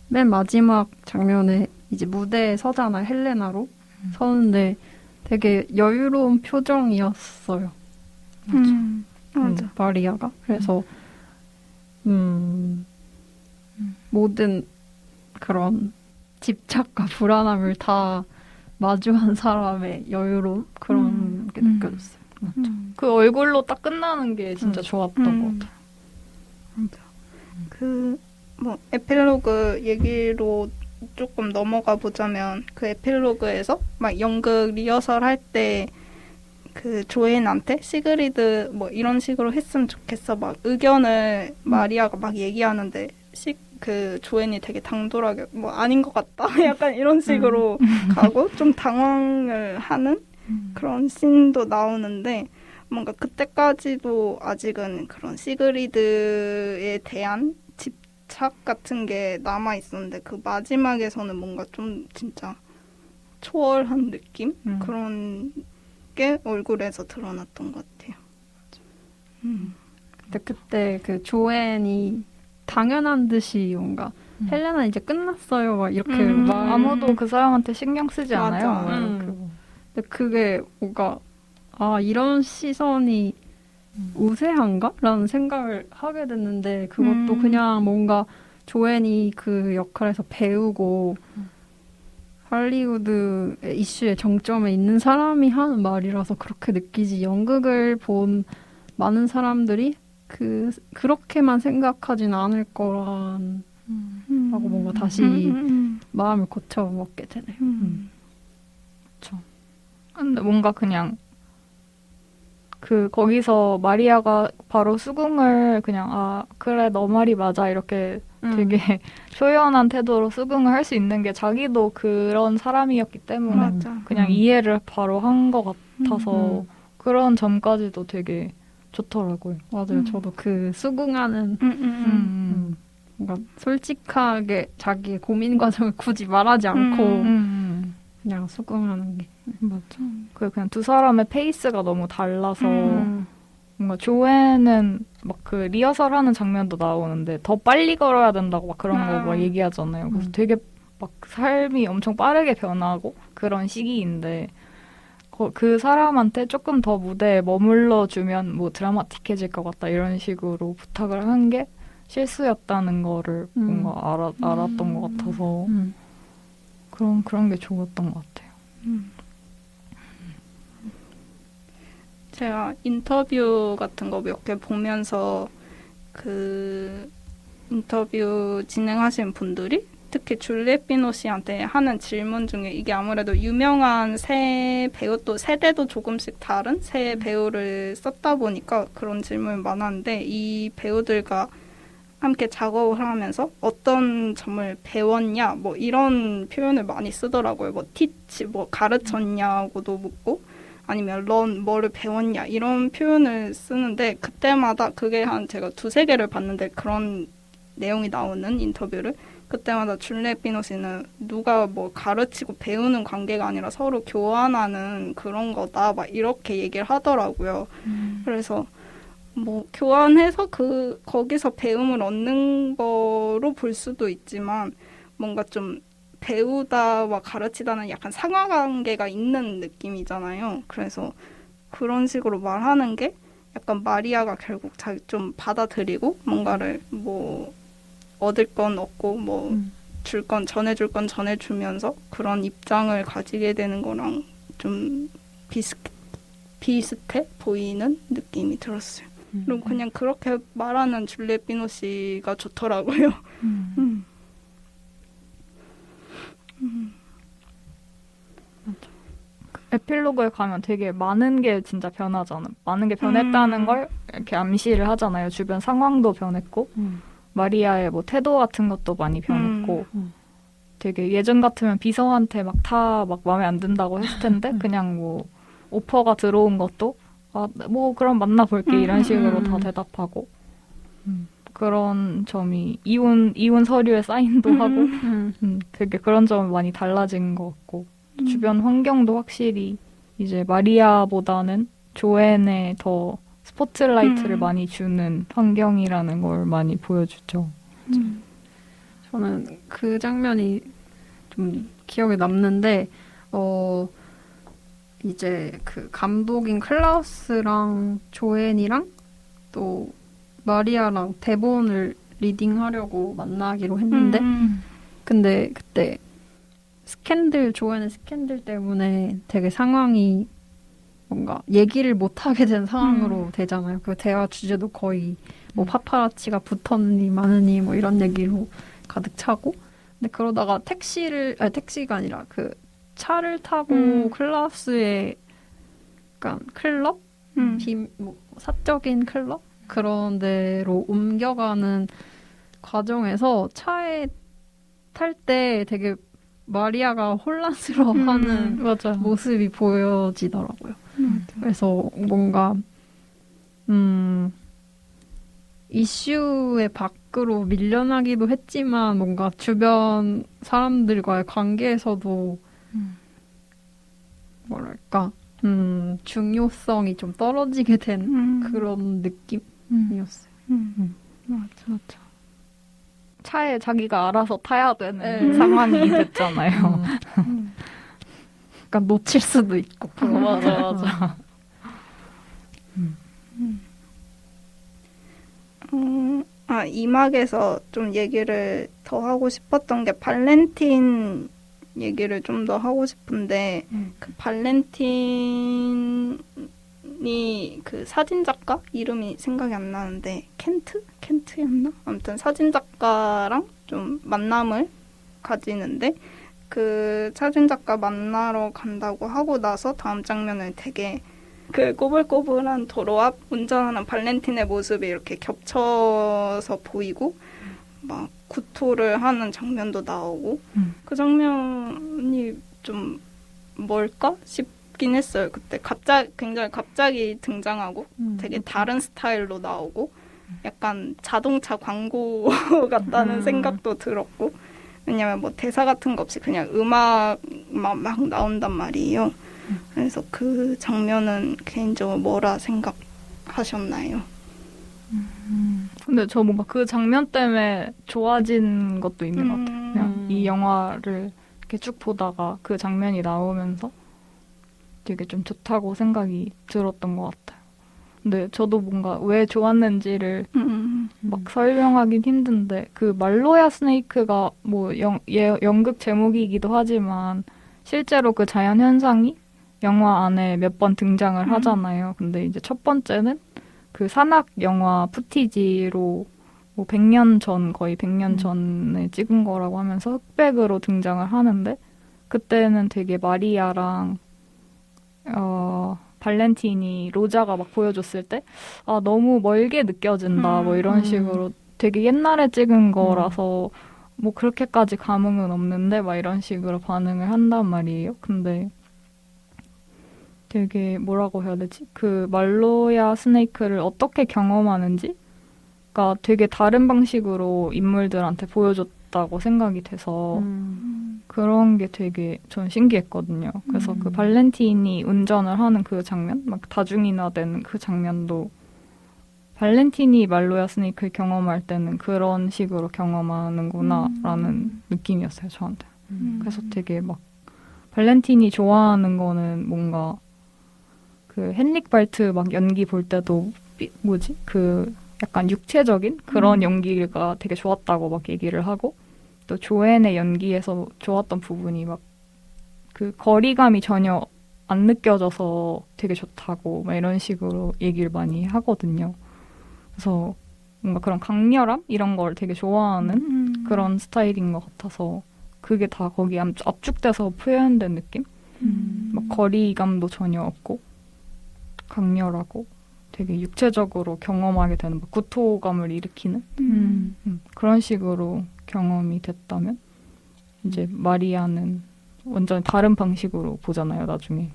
맨 마지막 장면에 이제 무대에 서잖아요. 헬레나로 서는데 되게 여유로운 표정이었어요. 맞아. 마리아가. 그래서 모든 그런 집착과 불안함을 다 마주한 사람의 여유로움 그런 게 느껴졌어요. 그 얼굴로 딱 끝나는 게 진짜 좋았던 것 같아요. 뭐 에필로그 얘기로 조금 넘어가 보자면 그 에필로그에서 막 연극 리허설 할 때 그 조앤한테 시그리드 뭐 이런 식으로 했으면 좋겠어 막 의견을 마리아가 막 얘기하는데 그 조앤이 되게 당돌하게 뭐 아닌 것 같다 약간 이런 식으로 가고 좀 당황을 하는 그런 씬도 나오는데 뭔가 그때까지도 아직은 그런 시그리드에 대한 집착 같은 게 남아 있었는데 그 마지막에서는 뭔가 좀 진짜 초월한 느낌 그런 게 얼굴에서 드러났던 것 같아요. 근데 그때 그 조앤이 당연한 듯이 뭔가 헬레나 이제 끝났어요 막 이렇게 아무도 그 사람한테 신경 쓰지 않아요. 맞아. 근데 그게 뭔가 이런 시선이 우세한가? 라는 생각을 하게 됐는데 그것도 그냥 뭔가 조앤이 그 역할에서 배우고 할리우드의 이슈의 정점에 있는 사람이 하는 말이라서 그렇게 느끼지. 연극을 본 많은 사람들이 그렇게만 생각하진 않을 거란 하고 뭔가 다시 마음을 고쳐 먹게 되네요. 근데 뭔가 그냥 거기서 마리아가 바로 수긍을 그냥 그래 너 말이 맞아 이렇게 되게 초연한 태도로 수긍을 할 수 있는 게 자기도 그런 사람이었기 때문에 맞아. 그냥 이해를 바로 한 것 같아서 그런 점까지도 되게 좋더라고요. 맞아요. 저도 그 수긍하는 뭔가 솔직하게 자기의 고민 과정을 굳이 말하지 않고 그냥 수긍하는 게 맞아. 그냥 두 사람의 페이스가 너무 달라서 뭔가 조앤은 막 그 리허설 하는 장면도 나오는데 더 빨리 걸어야 된다고 막 그런 거 막 얘기하잖아요. 그래서 되게 막 삶이 엄청 빠르게 변하고 그런 시기인데 그 사람한테 조금 더 무대에 머물러 주면 뭐 드라마틱해질 것 같다 이런 식으로 부탁을 한 게 실수였다는 거를 뭔가 알았던 것 같아서 그런 게 좋았던 것 같아요. 제가 인터뷰 같은 거 몇 개 보면서 그 인터뷰 진행하신 분들이 특히 줄리엣 비노시한테 하는 질문 중에 이게 아무래도 유명한 새 배우 또 세대도 조금씩 다른 새 배우를 썼다 보니까 그런 질문이 많았는데 이 배우들과 함께 작업을 하면서 어떤 점을 배웠냐 뭐 이런 표현을 많이 쓰더라고요. 뭐 티치 뭐 가르쳤냐고도 묻고 아니면 런 뭐를 배웠냐 이런 표현을 쓰는데 그때마다 그게 한 제가 2-3개를 봤는데 그런 내용이 나오는 인터뷰를 그때마다 줄리엣 비노시는 누가 뭐 가르치고 배우는 관계가 아니라 서로 교환하는 그런 거다 막 이렇게 얘기를 하더라고요. 그래서 뭐 교환해서 거기서 배움을 얻는 거로 볼 수도 있지만 뭔가 좀 배우다와 가르치다는 약간 상하관계가 있는 느낌이잖아요. 그래서 그런 식으로 말하는 게 약간 마리아가 결국 자기 좀 받아들이고 뭔가를 뭐 얻을 건 얻고 뭐 줄 건 전해줄 건 전해주면서 그런 입장을 가지게 되는 거랑 좀 비슷해 보이는 느낌이 들었어요. 그리고 그냥 그렇게 말하는 줄리엣 비노시가 좋더라고요. 에필로그에 가면 되게 많은 게 진짜 변하잖아. 많은 게 변했다는 걸 이렇게 암시를 하잖아요. 주변 상황도 변했고 마리아의 뭐 태도 같은 것도 많이 변했고 되게 예전 같으면 비서한테 막 마음에 안 든다고 했을 텐데 그냥 뭐 오퍼가 들어온 것도 뭐 그럼 만나볼게 이런 식으로 다 대답하고 그런 점이 이혼 서류에 사인도 하고 되게 그런 점이 많이 달라진 것 같고 주변 환경도 확실히 이제 마리아보다는 조앤에 더 스포트라이트를 많이 주는 환경이라는 걸 많이 보여주죠. 저는 그 장면이 좀 기억에 남는데 이제 그 감독인 클라우스랑 조앤이랑 또 마리아랑 대본을 리딩하려고 만나기로 했는데 근데 그때 조앤의 스캔들 때문에 되게 상황이 뭔가 얘기를 못하게 된 상황으로 되잖아요. 그 대화 주제도 거의 뭐 파파라치가 붙었니 마느니 뭐 이런 얘기로 가득 차고 근데 그러다가 택시가 아니라 그 차를 타고 클라우스의 약간 클럽? 뭐 사적인 클럽? 그런 데로 옮겨가는 과정에서 차에 탈 때 되게 마리아가 혼란스러워하는 맞아. 모습이 보여지더라고요. 그래서 뭔가 이슈의 밖으로 밀려나기도 했지만 뭔가 주변 사람들과의 관계에서도 뭐랄까 중요성이 좀 떨어지게 된 그런 느낌이었어요. 맞아. 차에 자기가 알아서 타야 되는 상황이 됐잖아요. 약간 놓칠 수도 있고. 이막에서 좀 얘기를 더 하고 싶었던 게 발렌틴 얘기를 좀 더 하고 싶은데 그 발렌틴이 그 사진작가? 이름이 생각이 안 나는데 켄트였나? 아무튼 사진작가랑 좀 만남을 가지는데 그 사진작가 만나러 간다고 하고 나서 다음 장면을 되게 그 꼬불꼬불한 도로 앞 운전하는 발렌틴의 모습이 이렇게 겹쳐서 보이고 막 구토를 하는 장면도 나오고 그 장면이 좀 뭘까 싶긴 했어요. 그때 굉장히 갑자기 등장하고 되게 다른 스타일로 나오고 약간 자동차 광고 같다는 생각도 들었고 왜냐면 뭐 대사 같은 거 없이 그냥 음악만 막 나온단 말이에요. 그래서 그 장면은 개인적으로 뭐라 생각하셨나요? 근데 저 뭔가 그 장면 때문에 좋아진 것도 있는 것 같아요. 그냥 이 영화를 이렇게 쭉 보다가 그 장면이 나오면서 되게 좀 좋다고 생각이 들었던 것 같아요. 근데 저도 뭔가 왜 좋았는지를 막 설명하긴 힘든데 그 말로야 스네이크가 뭐 연극 제목이기도 하지만 실제로 그 자연 현상이 영화 안에 몇 번 등장을 하잖아요. 근데 이제 첫 번째는 그 산악 영화 푸티지로 뭐 100년 전, 거의 100년 전에 찍은 거라고 하면서 흑백으로 등장을 하는데 그때는 되게 마리아랑 발렌티니, 로자가 막 보여줬을 때 너무 멀게 느껴진다 뭐 이런 식으로 되게 옛날에 찍은 거라서 뭐 그렇게까지 감흥은 없는데 막 이런 식으로 반응을 한단 말이에요. 근데 되게 뭐라고 해야 되지? 그 말로야 스네이크를 어떻게 경험하는지가 되게 다른 방식으로 인물들한테 보여줬다고 생각이 돼서 그런 게 되게 전 신기했거든요. 그래서 그 발렌틴이 운전을 하는 그 장면, 막 다중인화된 그 장면도 발렌틴이 말로야 스네이크를 경험할 때는 그런 식으로 경험하는구나라는 느낌이었어요, 저한테. 그래서 되게 막 발렌틴이 좋아하는 거는 뭔가 그 헨릭 발트 막 연기 볼 때도 그 약간 육체적인 그런 연기가 되게 좋았다고 막 얘기를 하고 또 조앤의 연기에서 좋았던 부분이 막 그 거리감이 전혀 안 느껴져서 되게 좋다고 막 이런 식으로 얘기를 많이 하거든요. 그래서 뭔가 그런 강렬함 이런 걸 되게 좋아하는 그런 스타일인 것 같아서 그게 다 거기 압축돼서 표현된 느낌? 막 거리감도 전혀 없고 강렬하고 되게 육체적으로 경험하게 되는 막 구토감을 일으키는 그런 식으로 경험이 됐다면 이제 마리아는 완전 다른 방식으로 보잖아요, 나중에.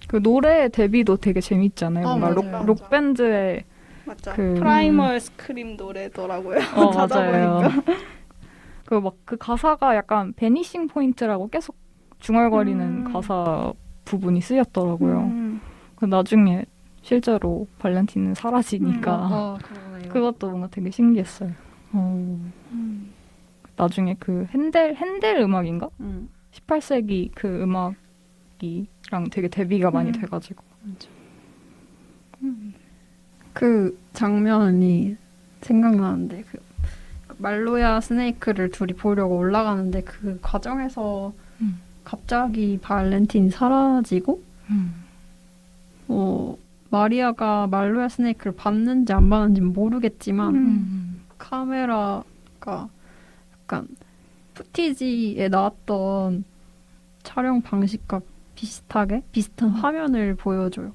그 노래 데뷔도 되게 재밌잖아요. 뭔가 록밴드의 맞아. 그 프라이멀 스크림 노래더라고요. 맞아요. 찾아보니까. 그 막 그 가사가 약간 베니싱 포인트라고 계속 중얼거리는 가사 부분이 쓰였더라고요. 그 나중에 실제로 발렌틴은 사라지니까 그러네요. 그것도 뭔가 되게 신기했어요. 나중에 그 핸델 음악인가? 18세기 그 음악이랑 되게 대비가 많이 돼가지고. 그 장면이 생각나는데 그 말로야 스네이크를 둘이 보려고 올라가는데 그 과정에서 갑자기 발렌틴이 사라지고 마리아가 말로야 스네이크를 봤는지 안 봤는지는 모르겠지만 카메라가 약간 푸티지에 나왔던 촬영 방식과 비슷한 화면을 보여줘요.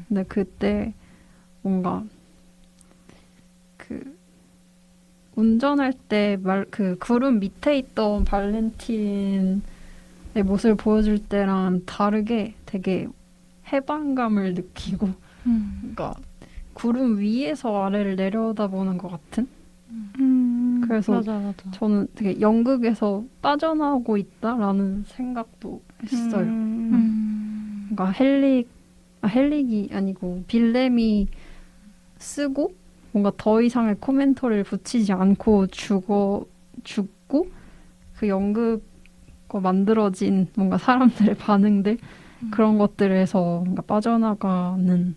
근데 그때 뭔가 그 운전할 때 그 구름 밑에 있던 발렌틴의 모습을 보여줄 때랑 다르게 되게 해방감을 느끼고 그러니까 구름 위에서 아래를 내려다보는 것 같은 그래서 맞아. 저는 되게 연극에서 빠져나오고 있다라는 생각도 했어요. 그러니까 헬릭이 아니고 빌렘이 쓰고 뭔가 더 이상의 코멘터리를 붙이지 않고 죽고 그 연극과 만들어진 뭔가 사람들의 반응들 그런 것들에서 뭔가 빠져나가는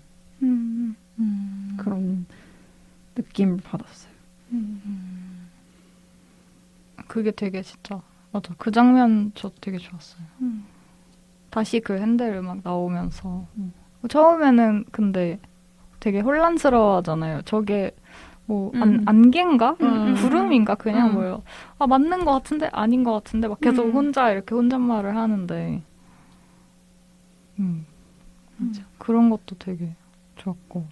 그런 느낌을 받았어요. 그게 되게 진짜 맞아. 그 장면 저도 되게 좋았어요. 다시 그 핸델 음악 나오면서 처음에는 근데 되게 혼란스러워하잖아요. 저게 뭐 안개인가? 구름인가? 그냥 뭐요. 아 맞는 것 같은데 아닌 것 같은데 막 계속 혼자 이렇게 혼잣말을 하는데 맞아. 그런 것도 되게 좋았고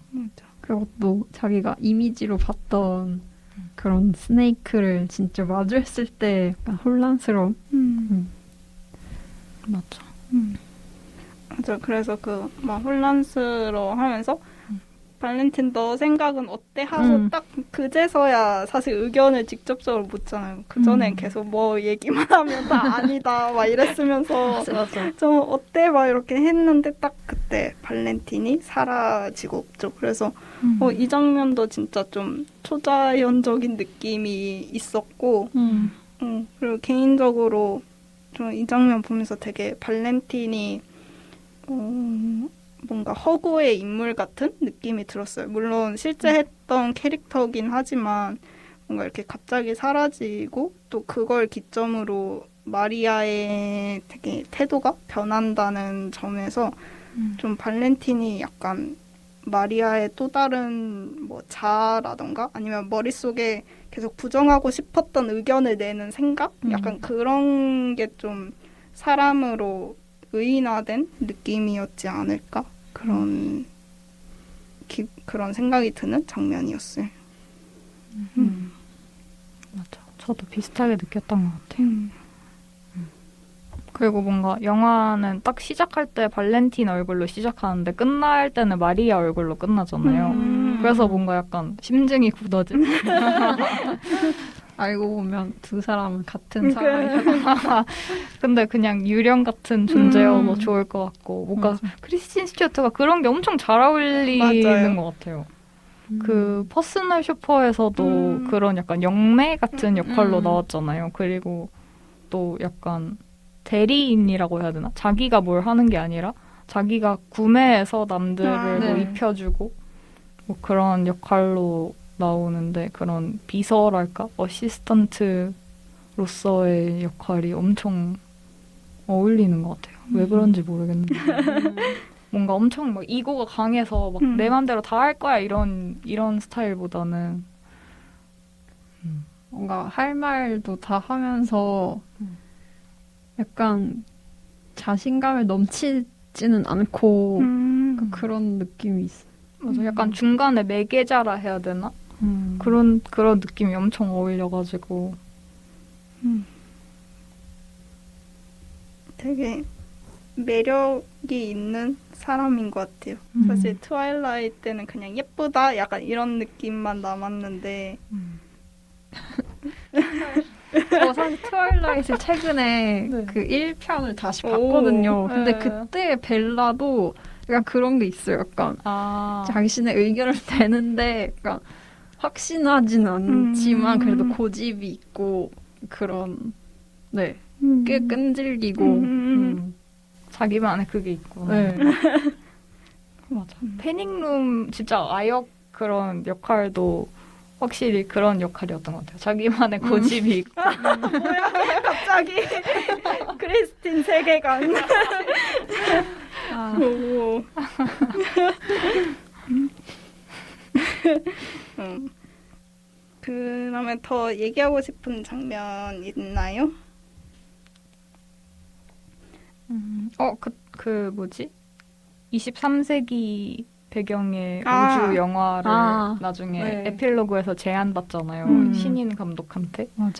그리고 또 자기가 이미지로 봤던 그런 스네이크를 진짜 마주했을 때 약간 혼란스러움. 맞아. 맞아. 그래서 그 막 혼란스러워하면서 발렌틴 너 생각은 어때? 하고 딱 그제서야 사실 의견을 직접적으로 묻잖아요. 그전엔 계속 뭐 얘기만 하면 다 아니다 막 이랬으면서 좀 어때? 막 이렇게 했는데 딱 그때 발렌틴이 사라지고 없죠. 그래서 이 장면도 진짜 좀 초자연적인 느낌이 있었고 그리고 개인적으로 좀 이 장면 보면서 되게 발렌틴이 뭔가 허구의 인물 같은 느낌이 들었어요. 물론 실제 했던 캐릭터긴 하지만 뭔가 이렇게 갑자기 사라지고 또 그걸 기점으로 마리아의 되게 태도가 변한다는 점에서 좀 발렌틴이 약간 마리아의 또 다른 뭐 자아라던가 아니면 머릿속에 계속 부정하고 싶었던 의견을 내는 생각? 약간 그런 게 좀 사람으로 의인화된 느낌이었지 않을까? 그런 생각이 드는 장면이었어요. 맞아. 저도 비슷하게 느꼈던 것 같아요. 그리고 뭔가 영화는 딱 시작할 때 발렌틴 얼굴로 시작하는데 끝날 때는 마리아 얼굴로 끝나잖아요. 그래서 뭔가 약간 심증이 굳어진. 알고 보면 두 사람은 같은 사람이야. 근데 그냥 유령 같은 존재여도 좋을 것 같고 뭔가 크리스틴 스튜어트가 그런 게 엄청 잘 어울리는 맞아요. 것 같아요. 그 퍼스널 쇼퍼에서도 그런 약간 영매 같은 역할로 나왔잖아요. 그리고 또 약간 대리인이라고 해야 되나? 자기가 뭘 하는 게 아니라 자기가 구매해서 남들을 뭐 입혀주고 뭐 그런 역할로 나오는데 그런 비서랄까? 어시스턴트로서의 역할이 엄청 어울리는 것 같아요. 왜 그런지 모르겠는데 뭔가 엄청 막 이고가 강해서 막 내 맘대로 다 할 거야 이런 스타일보다는 뭔가 할 말도 다 하면서 약간 자신감에 넘치지는 않고 그런 느낌이 있어. 맞아. 약간 중간에 매개자라 해야 되나? 그런 느낌이 엄청 어울려가지고 되게 매력이 있는 사람인 것 같아요. 사실 트와일라이트 때는 그냥 예쁘다 약간 이런 느낌만 남았는데 저 사실 트와일라이트 최근에 그 1편을 다시 봤거든요. 근데 그때 벨라도 약간 그런 게 있어요. 약간 자신의 의견을 내는데 약간 확신하진 않지만 그래도 고집이 있고 그런 꽤 끈질기고 자기만의 그게 있구나. 네. 맞아. 패닝룸 진짜 아역 그런 역할도 확실히 그런 역할이었던 것 같아요. 자기만의 고집이 있고. 뭐야 갑자기 크리스틴 세계관. 오. 그러면 더 얘기하고 싶은 장면 있나요? 그 뭐지? 23세기 배경의 우주 영화를 나중에 에필로그에서 제안받잖아요. 신인 감독한테. 맞아요.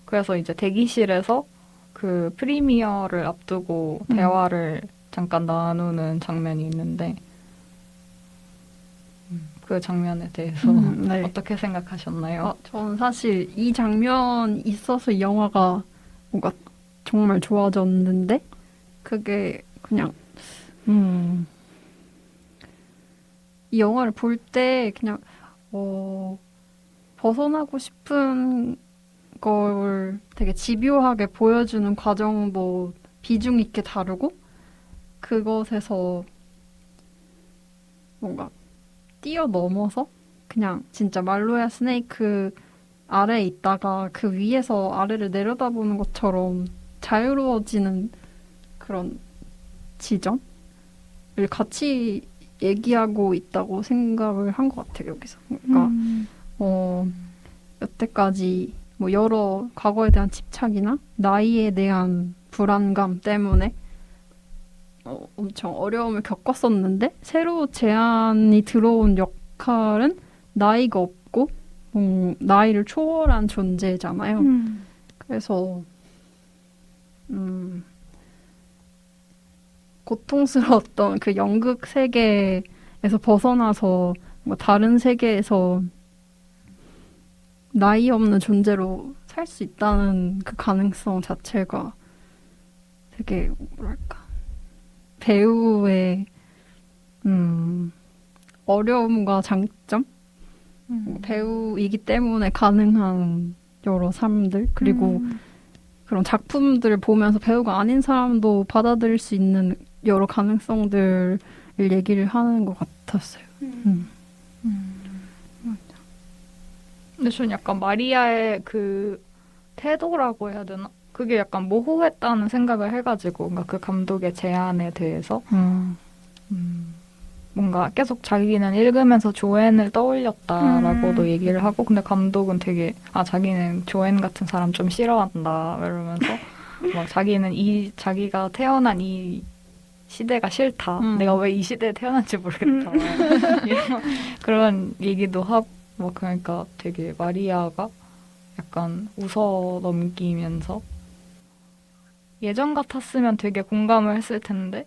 그래서 이제 대기실에서 그 프리미어를 앞두고 대화를 잠깐 나누는 장면이 있는데 그 장면에 대해서 어떻게 생각하셨나요? 저는 사실 이 장면 있어서 이 영화가 뭔가 정말 좋아졌는데 그게 그냥 이 영화를 볼 때 그냥 벗어나고 싶은 걸 되게 집요하게 보여주는 과정도 비중 있게 다루고 그것에서 뭔가 뛰어넘어서 그냥 진짜 말로야 스네이크 아래에 있다가 그 위에서 아래를 내려다보는 것처럼 자유로워지는 그런 지점을 같이 얘기하고 있다고 생각을 한 것 같아요, 여기서. 그러니까 여태까지 뭐 여러 과거에 대한 집착이나 나이에 대한 불안감 때문에 엄청 어려움을 겪었었는데 새로 제안이 들어온 역할은 나이가 없고 나이를 초월한 존재잖아요. 그래서 고통스러웠던 그 연극 세계에서 벗어나서 뭐 다른 세계에서 나이 없는 존재로 살 수 있다는 그 가능성 자체가 되게 뭐랄까 배우의 어려움과 장점 배우이기 때문에 가능한 여러 삶들 그리고 그런 작품들을 보면서 배우가 아닌 사람도 받아들일 수 있는 여러 가능성들을 얘기를 하는 것 같았어요. 근데 전 약간 마리아의 그 태도라고 해야 되나? 그게 약간 모호했다는 생각을 해가지고 뭔가 그 감독의 제안에 대해서 뭔가 계속 자기는 읽으면서 조앤을 떠올렸다라고도 얘기를 하고 근데 감독은 되게 자기는 조앤 같은 사람 좀 싫어한다 이러면서 막 자기는 자기가 태어난 이 시대가 싫다. 내가 왜 이 시대에 태어난지 모르겠다. 이런 그런 얘기도 하고 뭐 그러니까 되게 마리아가 약간 웃어 넘기면서 예전 같았으면 되게 공감을 했을 텐데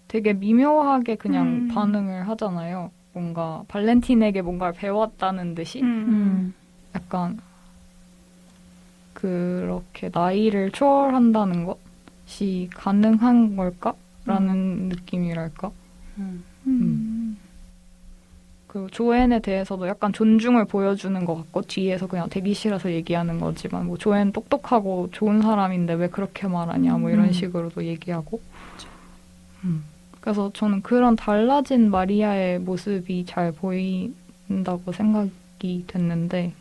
되게 미묘하게 그냥 반응을 하잖아요. 뭔가 발렌틴에게 뭔가를 배웠다는 듯이 약간 그렇게 나이를 초월한다는 것이 가능한 걸까라는 느낌이랄까. 그 조앤에 대해서도 약간 존중을 보여주는 것 같고 뒤에서 그냥 대기실에서 얘기하는 거지만 뭐 조앤 똑똑하고 좋은 사람인데 왜 그렇게 말하냐 뭐 이런 식으로도 얘기하고 그래서 저는 그런 달라진 마리아의 모습이 잘 보인다고 생각이 됐는데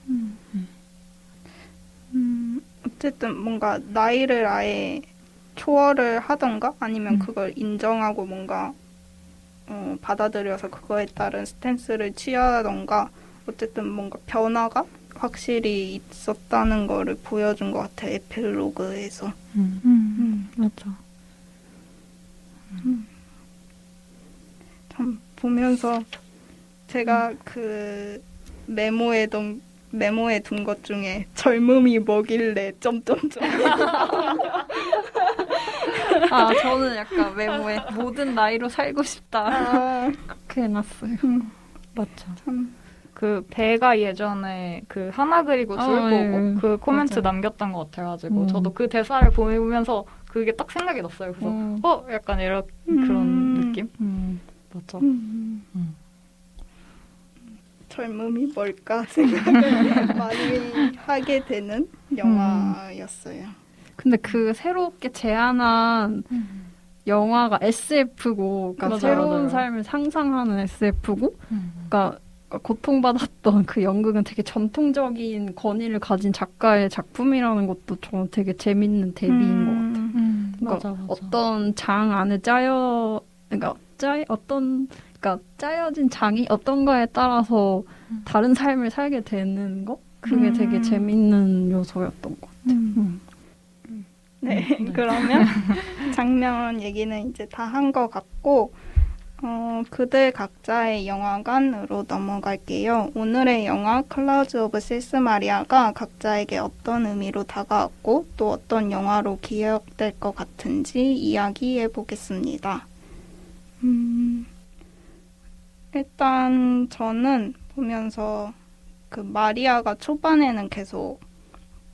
어쨌든 뭔가 나이를 아예 초월을 하던가 아니면 그걸 인정하고 뭔가 받아들여서 그거에 따른 스탠스를 취하던가 어쨌든 뭔가 변화가 확실히 있었다는 거를 보여준 것 같아요. 에필로그에서. 맞아. 참 보면서 제가 그 메모해 둔 것 중에 젊음이 뭐길래 점점점 저는 약간 메모에 모든 나이로 살고 싶다 그렇게 해놨어요. 맞죠. 참. 그 배가 예전에 그 하나 그리고 둘 보고 그 코멘트 맞아. 남겼던 것 같아가지고 저도 그 대사를 보면서 그게 딱 생각이 났어요. 그래서 약간 이런 그런 느낌? 맞죠. 젊음이 뭘까 생각을 많이 하게 되는 영화였어요. 근데 그 새롭게 제안한 영화가 SF고 그러니까 맞아요, 새로운 맞아요. 삶을 상상하는 SF고 그러니까 고통받았던 그 연극은 되게 전통적인 권위를 가진 작가의 작품이라는 것도 저는 되게 재밌는 대비인 것 같아요. 그러니까 맞아. 어떤 장 안에 짜여진 장이 어떤 거에 따라서 다른 삶을 살게 되는 거? 그게 되게 재밌는 요소였던 것 같아요. 네, 그러면 장면 얘기는 이제 다 한 것 같고 그들 각자의 영화관으로 넘어갈게요. 오늘의 영화 클라우즈 오브 실스 마리아가 각자에게 어떤 의미로 다가왔고 또 어떤 영화로 기억될 것 같은지 이야기해 보겠습니다. 일단 저는 보면서 그 마리아가 초반에는 계속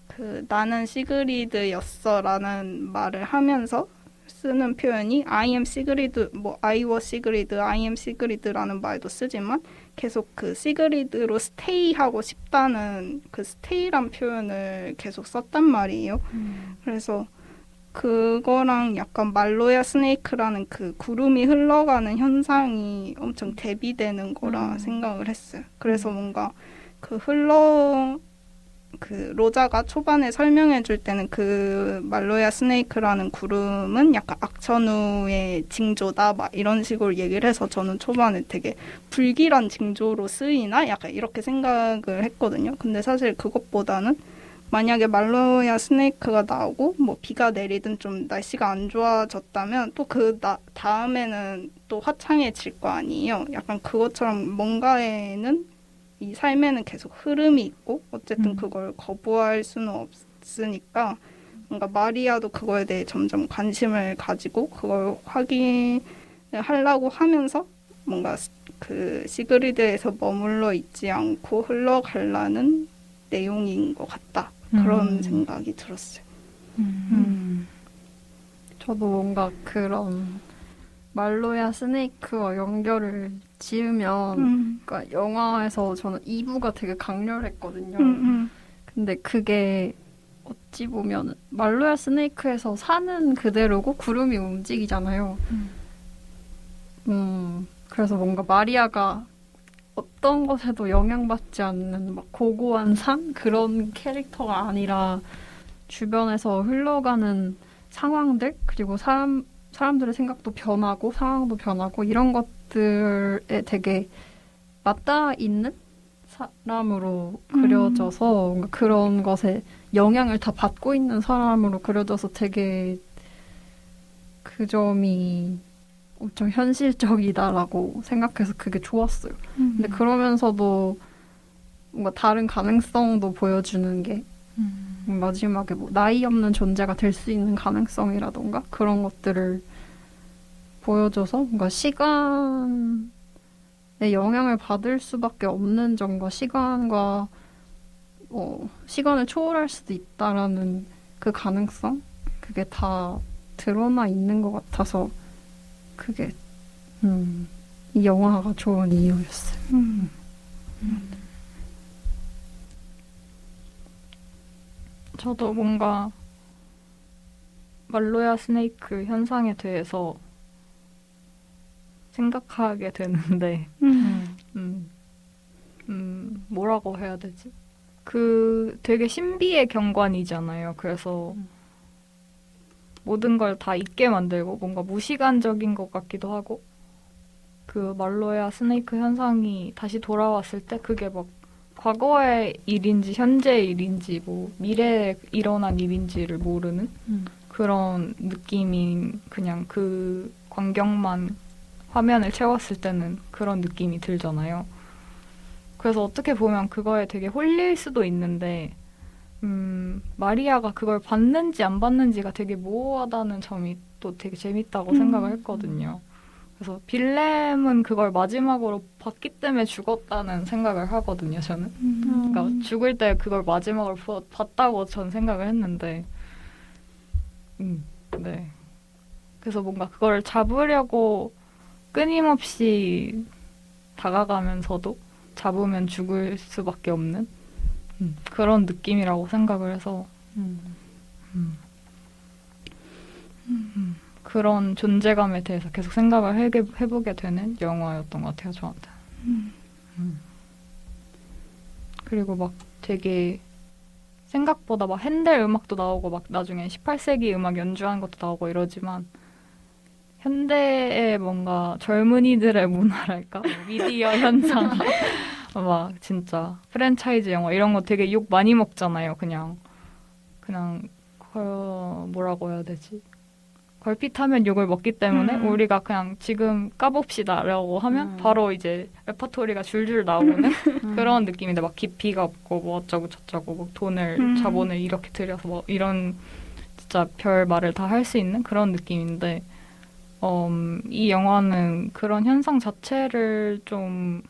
그 나는 시그리드였어라는 말을 하면서 쓰는 표현이 I am 시그리드, 뭐 I was 시그리드, I am 시그리드라는 말도 쓰지만 계속 그 시그리드로 스테이하고 싶다는 그 스테이란 표현을 계속 썼단 말이에요. 그래서 그거랑 약간 말로야 스네이크라는 그 구름이 흘러가는 현상이 엄청 대비되는 거라 생각을 했어요. 그래서 뭔가 그 그 로자가 초반에 설명해 줄 때는 그 말로야 스네이크라는 구름은 약간 악천후의 징조다 막 이런 식으로 얘기를 해서 저는 초반에 되게 불길한 징조로 쓰이나 약간 이렇게 생각을 했거든요. 근데 사실 그것보다는 만약에 말로야 스네이크가 나오고 뭐 비가 내리든 좀 날씨가 안 좋아졌다면 또 그 다음에는 또 화창해질 거 아니에요. 약간 그것처럼 뭔가에는 이 삶에는 계속 흐름이 있고 어쨌든 그걸 거부할 수는 없으니까 뭔가 마리아도 그거에 대해 점점 관심을 가지고 그걸 확인을 하려고 하면서 뭔가 그 시그리드에서 머물러 있지 않고 흘러가려는 내용인 것 같다. 그런 생각이 들었어요. 저도 뭔가 그런 말로야 스네이크와 연결을 지으면 그러니까 영화에서 저는 2부가 되게 강렬했거든요. 근데 그게 어찌 보면 말로야 스네이크에서 사는 그대로고 구름이 움직이잖아요. 그래서 뭔가 마리아가 어떤 것에도 영향받지 않는 막 고고한 산 그런 캐릭터가 아니라 주변에서 흘러가는 상황들 그리고 사람들의 생각도 변하고 상황도 변하고 이런 것들에 되게 맞닿아 있는 사람으로 그려져서 뭔가 그런 것에 영향을 다 받고 있는 사람으로 그려져서 되게 그 점이 엄청 현실적이다라고 생각해서 그게 좋았어요. 근데 그러면서도 뭔가 다른 가능성도 보여주는 게 마지막에 뭐 나이 없는 존재가 될 수 있는 가능성이라던가 그런 것들을 보여줘서 뭔가 시간에 영향을 받을 수밖에 없는 점과 시간과 시간을 초월할 수도 있다라는 그 가능성 그게 다 드러나 있는 것 같아서 그게 이 영화가 좋은 이유였어요. 저도 뭔가 말로야 스네이크 현상에 대해서 생각하게 되는데 뭐라고 해야 되지? 그 되게 신비의 경관이잖아요. 그래서 모든 걸 다 잊게 만들고 뭔가 무시간적인 것 같기도 하고 그 말로야 스네이크 현상이 다시 돌아왔을 때 그게 막 과거의 일인지 현재의 일인지 뭐 미래에 일어난 일인지를 모르는 그런 느낌이 그냥 그 광경만 화면을 채웠을 때는 그런 느낌이 들잖아요. 그래서 어떻게 보면 그거에 되게 홀릴 수도 있는데 마리아가 그걸 받는지 안 받는지가 되게 모호하다는 점이 또 되게 재밌다고 생각을 했거든요. 그래서 빌렘은 그걸 마지막으로 봤기 때문에 죽었다는 생각을 하거든요, 저는. 그러니까 죽을 때 그걸 마지막으로 봤다고 전 생각을 했는데 네. 그래서 뭔가 그걸 잡으려고 끊임없이 다가가면서도 잡으면 죽을 수밖에 없는 그런 느낌이라고 생각을 해서 그런 존재감에 대해서 계속 생각을 해보게 되는 영화였던 것 같아요, 저한테. 그리고 막 되게 생각보다 막 핸델 음악도 나오고 막 나중에 18세기 음악 연주하는 것도 나오고 이러지만 현대의 뭔가 젊은이들의 문화랄까? 미디어 현상 막 진짜 프랜차이즈 영화 이런 거 되게 욕 많이 먹잖아요. 그냥 뭐라고 해야 되지? 걸핏하면 욕을 먹기 때문에 우리가 그냥 지금 까봅시다라고 하면 바로 이제 레퍼토리가 줄줄 나오는 그런 느낌인데 막 깊이가 없고 뭐 어쩌고 저쩌고 뭐 자본을 이렇게 들여서 뭐 이런 진짜 별 말을 다 할 수 있는 그런 느낌인데 이 영화는 그런 현상 자체를 좀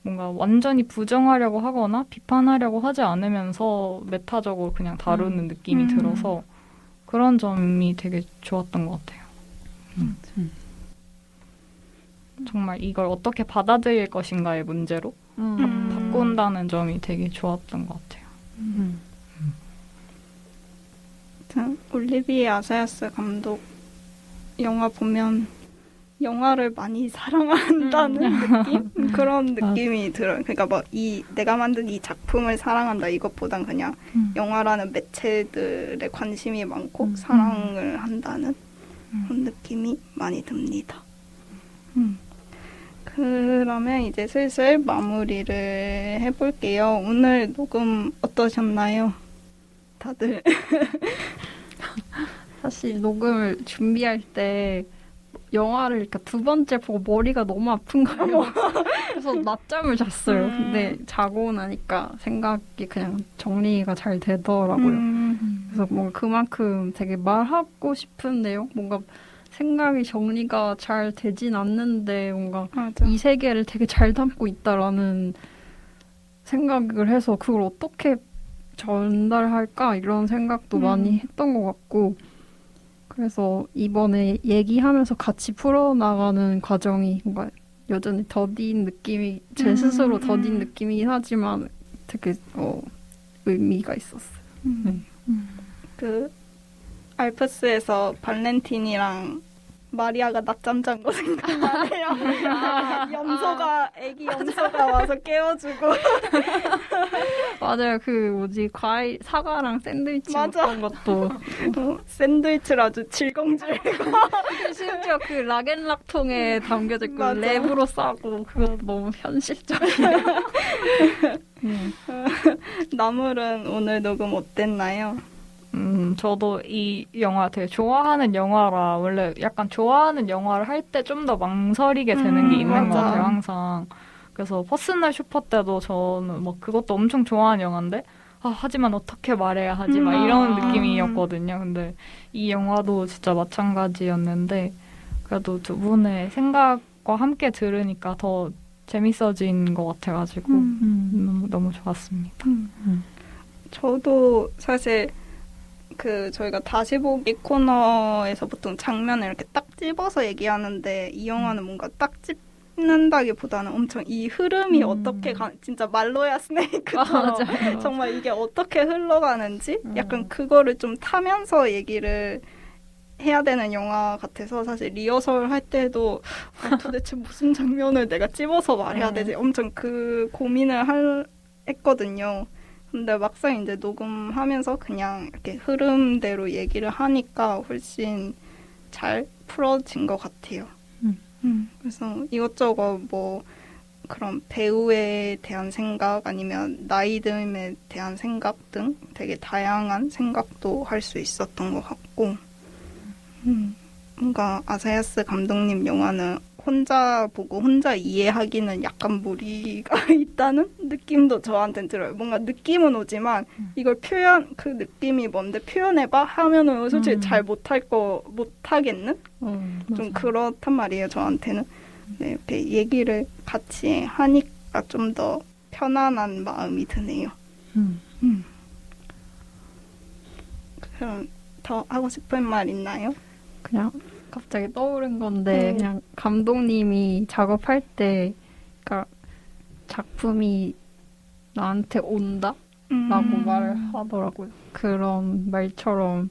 뭔가 완전히 부정하려고 하거나 비판하려고 하지 않으면서 메타적으로 그냥 다루는 느낌이 들어서 그런 점이 되게 좋았던 것 같아요. 정말 이걸 어떻게 받아들일 것인가의 문제로 바꾼다는 점이 되게 좋았던 것 같아요. 올리비에 아사야스 감독 영화 보면 영화를 많이 사랑한다는 느낌? 그런 느낌이 들어요. 그러니까 뭐 내가 만든 이 작품을 사랑한다 이것보단 그냥 영화라는 매체들에 관심이 많고 사랑을 한다는 그런 느낌이 많이 듭니다. 그러면 이제 슬슬 마무리를 해볼게요. 오늘 녹음 어떠셨나요? 다들? 사실 녹음을 준비할 때 영화를 이렇게 두 번째 보고 머리가 너무 아픈 거예요. 그래서 낮잠을 잤어요. 근데 자고 나니까 생각이 그냥 정리가 잘 되더라고요. 그래서 뭔가 그만큼 되게 말하고 싶은 내용? 뭔가 생각이 정리가 잘 되진 않는데 뭔가 맞아. 이 세계를 되게 잘 담고 있다라는 생각을 해서 그걸 어떻게 전달할까 이런 생각도 많이 했던 것 같고 그래서 이번에 얘기하면서 같이 풀어나가는 과정이 뭔가 여전히 더딘 느낌이 제 스스로 더딘 느낌이긴 하지만 되게 의미가 있었어요. 그 알프스에서 발렌틴이랑 마리아가 낮잠 잔 거 생각나네요. 애기 염소가 와서 깨워주고. 맞아요. 그 뭐지 과일 사과랑 샌드위치 맞아. 먹던 것도 샌드위치를 아주 질겅질고. 심지어 그 락앤락통에 담겨져 있고 맞아. 랩으로 싸고 그것도 너무 현실적이에요. 나물은 오늘 녹음 어땠나요? 저도 이 영화 되게 좋아하는 영화라 원래 약간 좋아하는 영화를 할 때 좀 더 망설이게 되는 게 있는 것 맞아. 같아요, 항상. 그래서 퍼스널 슈퍼 때도 저는 막 그것도 엄청 좋아하는 영화인데 하지만 어떻게 말해야 하지? 막 이런 느낌이었거든요. 근데 이 영화도 진짜 마찬가지였는데 그래도 두 분의 생각과 함께 들으니까 더 재밌어진 것 같아가지고 너무 좋았습니다. 저도 사실 저희가 다시 보기 코너에서 보통 장면을 이렇게 딱 집어서 얘기하는데 이 영화는 뭔가 딱 찝는다기보다는 엄청 이 흐름이 어떻게 진짜 말로야 스네이크처럼 정말 이게 어떻게 흘러가는지 약간 그거를 좀 타면서 얘기를 해야 되는 영화 같아서 사실 리허설 할 때도 도대체 무슨 장면을 내가 집어서 말해야 되지 엄청 그 고민을 했거든요. 근데 막상 이제 녹음하면서 그냥 이렇게 흐름대로 얘기를 하니까 훨씬 잘 풀어진 것 같아요. 그래서 이것저것 뭐 그런 배우에 대한 생각 아니면 나이듦에 대한 생각 등 되게 다양한 생각도 할 수 있었던 것 같고 뭔가 아사야스 감독님 영화는 혼자 보고 혼자 이해하기는 약간 무리가 있다는 느낌도 저한테는 들어요. 뭔가 느낌은 오지만 이걸 그 느낌이 뭔데 표현해봐 하면은 솔직히 잘 못하겠는? 좀 그렇단 말이에요, 저한테는. 네, 이렇게 얘기를 같이 하니까 좀 더 편안한 마음이 드네요. 그럼 더 하고 싶은 말 있나요? 그냥 갑자기 떠오른 건데 그냥 감독님이 작업할 때 그러니까 작품이 나한테 온다? 라고 말을 하더라고요. 그런 말처럼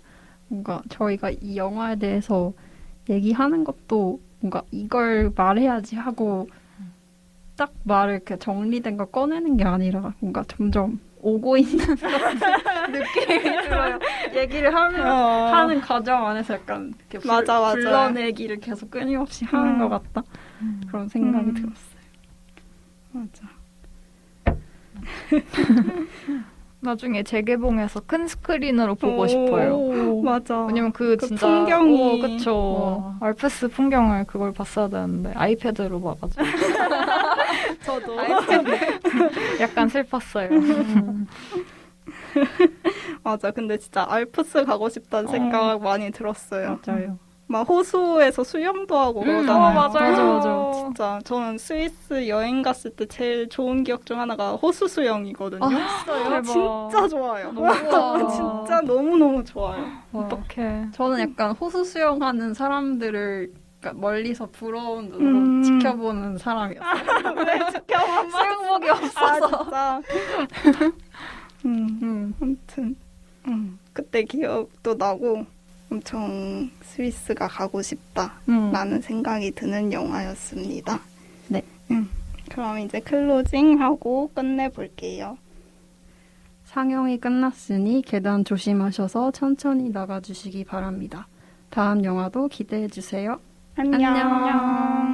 뭔가 저희가 이 영화에 대해서 얘기하는 것도 뭔가 이걸 말해야지 하고 딱 말을 이렇게 정리된 거 꺼내는 게 아니라 뭔가 점점 오고 있는 느낌이 들어요. 얘기를 하는 과정 안에서 약간 이렇게 맞아. 불러내기를 계속 끊임없이 하는 것 같다. 그런 생각이 들었어요. 맞아. 나중에 재개봉해서 큰 스크린으로 보고 싶어요. 맞아. 왜냐면 그 진짜 풍경이 그쵸. 알프스 풍경을 그걸 봤어야 되는데 아이패드로 봐가지고 저도 약간 슬펐어요. 맞아. 근데 진짜 알프스 가고 싶다는 생각 많이 들었어요. 맞아요. 막 호수에서 수영도 하고 그러잖아요. 맞아. 진짜 저는 스위스 여행 갔을 때 제일 좋은 기억 중 하나가 호수 수영이거든요. 대박. 진짜 좋아요. 좋아. 진짜 너무너무 좋아요. 어떡해. 저는 약간 호수 수영하는 사람들을 그러니까 멀리서 부러운 눈으로 지켜보는 사람이었어요. 왜 지켜봐. 수영복이 없어서. 진짜. 아무튼 그때 기억도 나고 엄청 스위스가 가고 싶다라는 생각이 드는 영화였습니다. 네. 그럼 이제 클로징하고 끝내볼게요. 상영이 끝났으니 계단 조심하셔서 천천히 나가주시기 바랍니다. 다음 영화도 기대해주세요. 안녕.